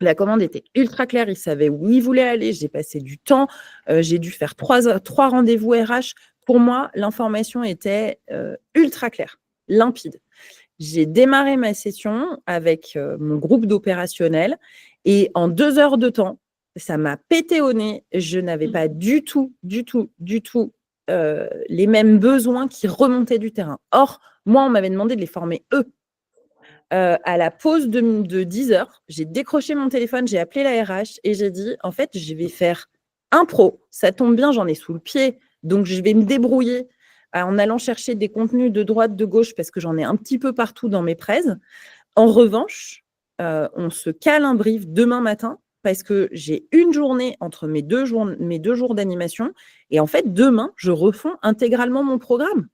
S1: La commande était ultra claire, il savait où il voulait aller, j'ai passé du temps, j'ai dû faire 3 rendez-vous RH. Pour moi, l'information était ultra claire, limpide. J'ai démarré ma session avec mon groupe d'opérationnels et en 2 heures de temps, ça m'a pété au nez. Je n'avais pas du tout les mêmes besoins qui remontaient du terrain. Or, moi, on m'avait demandé de les former eux. À la pause de 10 heures, j'ai décroché mon téléphone, j'ai appelé la RH et j'ai dit, en fait, je vais faire un pro. Ça tombe bien, j'en ai sous le pied. Donc, je vais me débrouiller en allant chercher des contenus de droite, de gauche, parce que j'en ai un petit peu partout dans mes prêts. En revanche, on se cale un brief demain matin parce que j'ai une journée entre mes deux jours d'animation. Et en fait, demain, je refonds intégralement mon programme.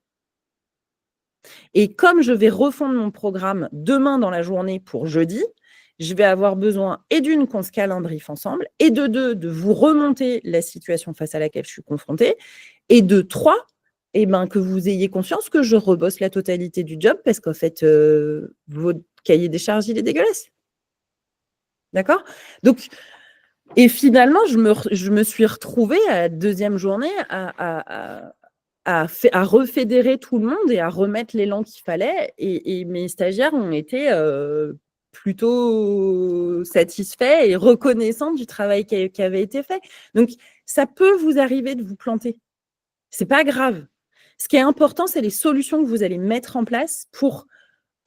S1: Et comme je vais refondre mon programme demain dans la journée pour jeudi, je vais avoir besoin et d'une qu'on se cale un brief ensemble, et de 2, de vous remonter la situation face à laquelle je suis confrontée, et de 3, que vous ayez conscience que je rebosse la totalité du job parce qu'en fait, votre cahier des charges, il est dégueulasse. D'accord ? Donc, et finalement, je me suis retrouvée à la 2e journée à refédérer tout le monde et à remettre l'élan qu'il fallait. Et mes stagiaires ont été plutôt satisfaits et reconnaissants du travail qui avait été fait. Donc, ça peut vous arriver de vous planter. Ce n'est pas grave. Ce qui est important, c'est les solutions que vous allez mettre en place pour,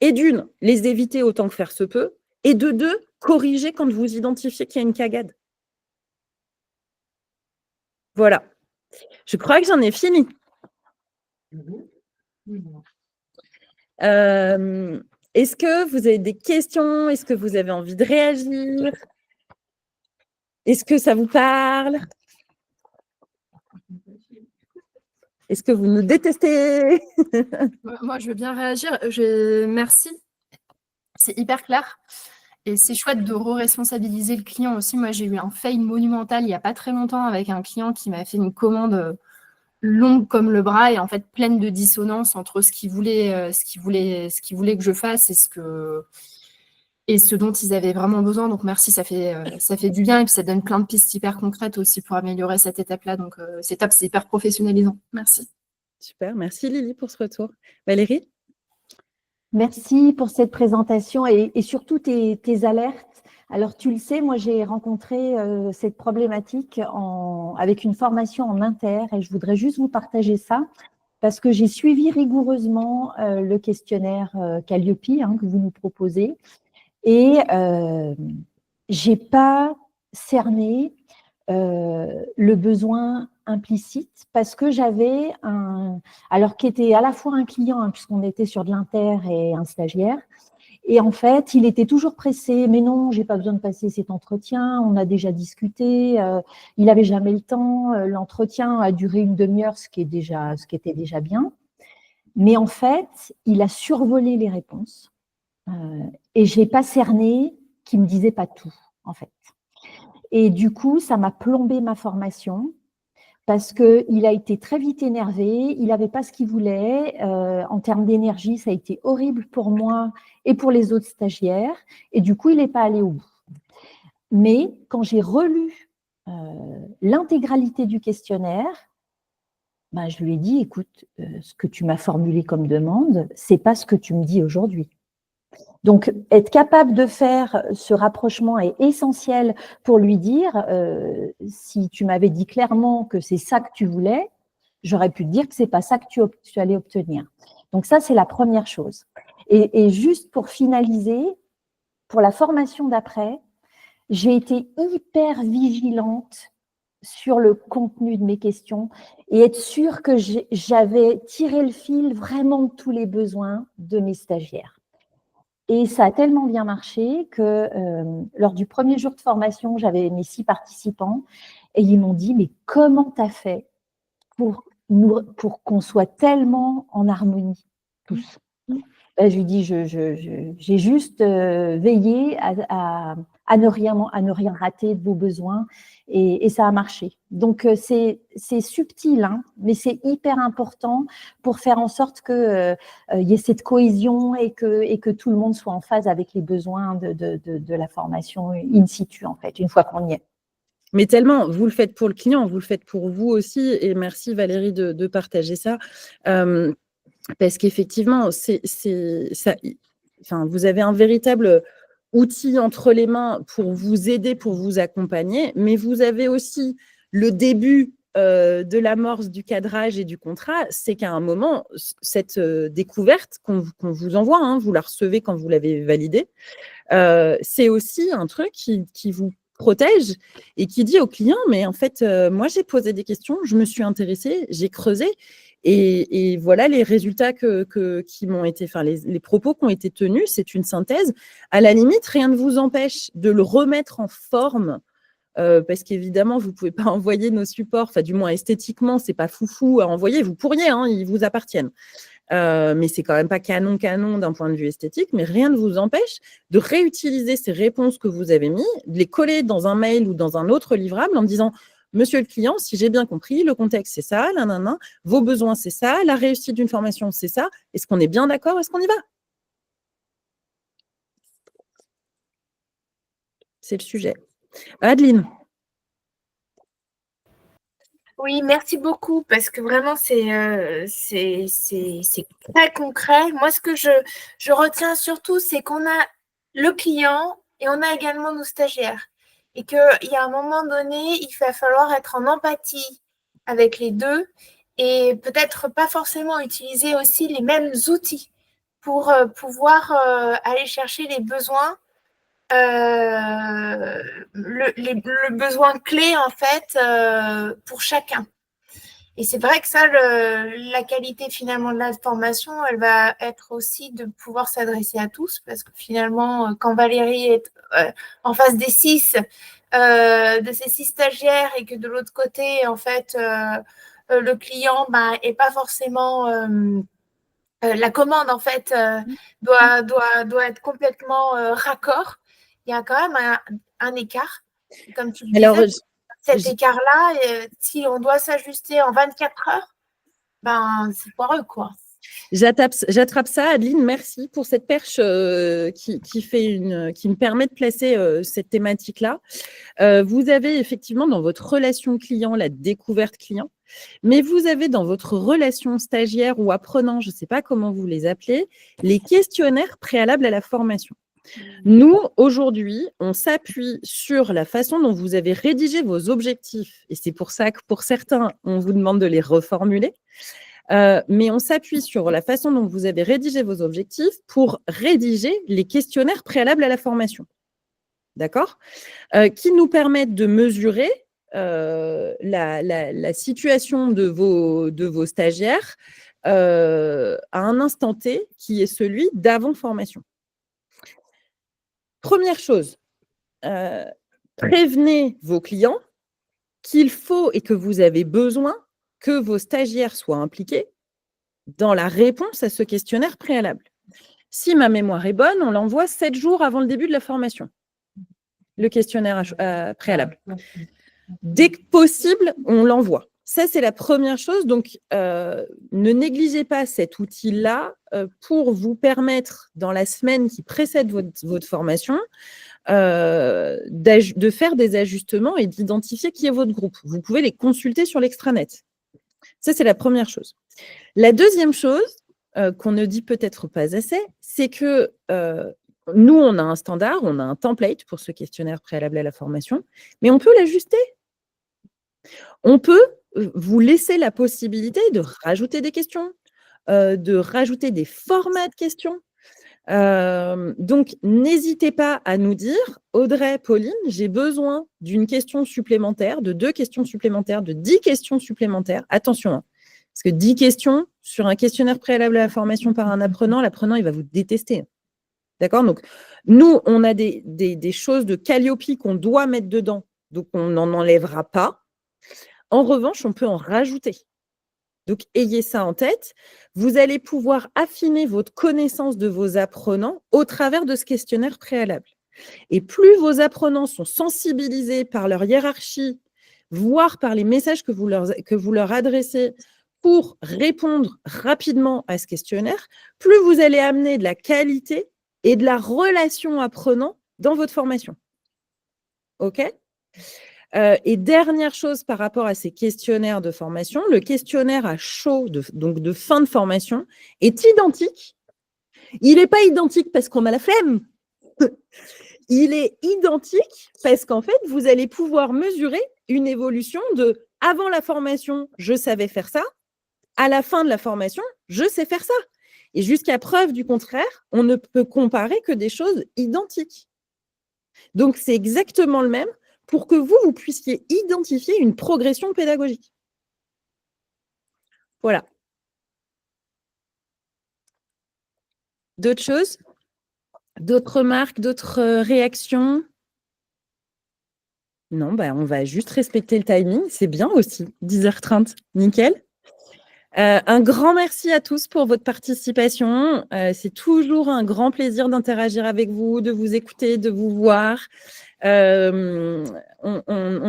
S1: et d'une, les éviter autant que faire se peut, et de 2, corriger quand vous identifiez qu'il y a une cagade. Voilà. Je crois que j'en ai fini. Est-ce que vous avez des questions? Est-ce que vous avez envie de réagir? Est-ce que ça vous parle? Est-ce que vous nous détestez?
S6: Moi, je veux bien réagir. Merci. C'est hyper clair. Et c'est chouette de re-responsabiliser le client aussi. Moi, j'ai eu un fail monumental il n'y a pas très longtemps avec un client qui m'a fait une commande longue comme le bras et en fait pleine de dissonance entre ce qu'il voulait que je fasse et ce dont ils avaient vraiment besoin. Donc merci, ça fait du bien et puis ça donne plein de pistes hyper concrètes aussi pour améliorer cette étape-là. Donc c'est top, c'est hyper professionnalisant. Merci.
S1: Super, merci Lily pour ce retour. Valérie?
S7: Merci pour cette présentation et surtout tes alertes. Alors, tu le sais, moi, j'ai rencontré cette problématique avec une formation en inter et je voudrais juste vous partager ça parce que j'ai suivi rigoureusement le questionnaire Calliope que vous nous proposez et je n'ai pas cerné le besoin implicite parce que j'avais alors qui était à la fois un client puisqu'on était sur de l'inter et un stagiaire. Et en fait, il était toujours pressé. Mais non, j'ai pas besoin de passer cet entretien. On a déjà discuté. Il avait jamais le temps. L'entretien a duré une demi-heure, ce qui était déjà bien. Mais en fait, il a survolé les réponses et j'ai pas cerné qui me disait pas tout, en fait. Et du coup, ça m'a plombé ma formation parce qu'il a été très vite énervé, il n'avait pas ce qu'il voulait. En termes d'énergie, ça a été horrible pour moi et pour les autres stagiaires. Et du coup, il n'est pas allé au bout. Mais quand j'ai relu l'intégralité du questionnaire, ben, je lui ai dit, écoute, ce que tu m'as formulé comme demande, c'est pas ce que tu me dis aujourd'hui. Donc, être capable de faire ce rapprochement est essentiel pour lui dire, si tu m'avais dit clairement que c'est ça que tu voulais, j'aurais pu te dire que c'est pas ça que tu allais obtenir. Donc ça, c'est la première chose. Et juste pour finaliser, pour la formation d'après, j'ai été hyper vigilante sur le contenu de mes questions et être sûre que j'avais tiré le fil vraiment de tous les besoins de mes stagiaires. Et ça a tellement bien marché que lors du premier jour de formation, j'avais mes 6 participants et ils m'ont dit « Mais comment tu as fait pour qu'on soit tellement en harmonie tous ?» Ben, je lui dis, j'ai juste veillé à ne rien rater de vos besoins et ça a marché. Donc, c'est subtil, hein, mais c'est hyper important pour faire en sorte qu'il y ait cette cohésion et que tout le monde soit en phase avec les besoins de la formation in situ, en fait, une fois qu'on y est.
S1: Mais tellement, vous le faites pour le client, vous le faites pour vous aussi. Et merci Valérie de partager ça. Parce qu'effectivement, vous avez un véritable outil entre les mains pour vous aider, pour vous accompagner, mais vous avez aussi le début de l'amorce du cadrage et du contrat, c'est qu'à un moment, cette découverte qu'on vous envoie, hein, vous la recevez quand vous l'avez validée, c'est aussi un truc qui vous protège et qui dit au client, mais en fait, moi, j'ai posé des questions, je me suis intéressée, j'ai creusé, et voilà les résultats qui m'ont été, enfin, les propos qui ont été tenus, c'est une synthèse. À la limite, rien ne vous empêche de le remettre en forme, parce qu'évidemment, vous ne pouvez pas envoyer nos supports, enfin, du moins esthétiquement, ce n'est pas foufou à envoyer, vous pourriez, hein, ils vous appartiennent. Mais c'est quand même pas canon d'un point de vue esthétique, mais rien ne vous empêche de réutiliser ces réponses que vous avez mises, de les coller dans un mail ou dans un autre livrable en disant « Monsieur le client, si j'ai bien compris, le contexte c'est ça, vos besoins c'est ça, la réussite d'une formation c'est ça, est-ce qu'on est bien d'accord, est-ce qu'on y va ?» C'est le sujet. Adeline.
S2: Oui, merci beaucoup parce que vraiment, c'est très concret. Moi, ce que je retiens surtout, c'est qu'on a le client et on a également nos stagiaires. Et qu'il y a un moment donné, il va falloir être en empathie avec les deux et peut-être pas forcément utiliser aussi les mêmes outils pour pouvoir aller chercher les besoins. Le besoin clé en fait pour chacun. Et c'est vrai que ça, la qualité finalement de la formation, elle va être aussi de pouvoir s'adresser à tous parce que finalement, quand Valérie est en face des 6, de ces 6 stagiaires et que de l'autre côté, en fait, le client est pas forcément… la commande, en fait, doit être complètement raccord. Il y a quand même un écart. Comme tu le disais,
S1: Alors,
S2: cet écart-là, si on doit s'ajuster en 24 heures, c'est foireux, quoi.
S1: J'attrape ça, Adeline, merci pour cette perche qui me permet de placer cette thématique-là. Vous avez effectivement dans votre relation client la découverte client, mais vous avez dans votre relation stagiaire ou apprenant, je ne sais pas comment vous les appelez, les questionnaires préalables à la formation. Nous, aujourd'hui, on s'appuie sur la façon dont vous avez rédigé vos objectifs, et c'est pour ça que pour certains, on vous demande de les reformuler. Mais on s'appuie sur la façon dont vous avez rédigé vos objectifs pour rédiger les questionnaires préalables à la formation. D'accord ? Qui nous permettent de mesurer la situation de vos stagiaires à un instant T qui est celui d'avant formation. Première chose, prévenez vos clients qu'il faut et que vous avez besoin que vos stagiaires soient impliqués dans la réponse à ce questionnaire préalable. Si ma mémoire est bonne, on l'envoie 7 jours avant le début de la formation. le questionnaire préalable. Dès que possible, on l'envoie. Ça, c'est la première chose. Donc, ne négligez pas cet outil-là pour vous permettre, dans la semaine qui précède votre formation, de faire des ajustements et d'identifier qui est votre groupe. Vous pouvez les consulter sur l'extranet. Ça, c'est la première chose. La deuxième chose qu'on ne dit peut-être pas assez, c'est que nous, on a un standard, on a un template pour ce questionnaire préalable à la formation, mais on peut l'ajuster. On peut vous laisser la possibilité de rajouter des questions, de rajouter des formats de questions. Donc, n'hésitez pas à nous dire, Audrey, Pauline, j'ai besoin d'une question supplémentaire, de 2 questions supplémentaires, de 10 questions supplémentaires. Attention, hein, parce que 10 questions sur un questionnaire préalable à la formation par un apprenant, l'apprenant, il va vous détester. D'accord? Donc, nous, on a des choses de Calliope qu'on doit mettre dedans, donc on n'en enlèvera pas. En revanche, on peut en rajouter. Donc, ayez ça en tête. Vous allez pouvoir affiner votre connaissance de vos apprenants au travers de ce questionnaire préalable. Et plus vos apprenants sont sensibilisés par leur hiérarchie, voire par les messages que vous leur adressez pour répondre rapidement à ce questionnaire, plus vous allez amener de la qualité et de la relation apprenant dans votre formation. OK ? Et dernière chose par rapport à ces questionnaires de formation, le questionnaire à chaud, donc de fin de formation, est identique. Il n'est pas identique parce qu'on a la flemme. Il est identique parce qu'en fait, vous allez pouvoir mesurer une évolution de avant la formation, je savais faire ça, à la fin de la formation, je sais faire ça. Et jusqu'à preuve du contraire, on ne peut comparer que des choses identiques. Donc, c'est exactement le même pour que vous puissiez identifier une progression pédagogique. Voilà. D'autres choses? D'autres remarques, d'autres réactions? Non, bah, on va juste respecter le timing. C'est bien aussi, 10h30. Nickel. Un grand merci à tous pour votre participation. C'est toujours un grand plaisir d'interagir avec vous, de vous écouter, de vous voir. On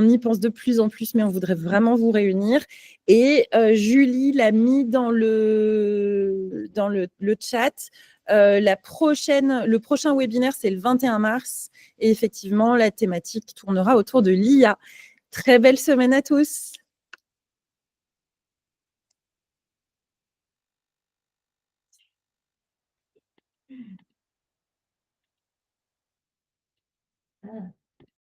S1: y pense de plus en plus, mais on voudrait vraiment vous réunir. Et Julie l'a mis dans le chat. Le prochain webinaire, c'est le 21 mars. Et effectivement, la thématique tournera autour de l'IA. Très belle semaine à tous.
S3: Ah.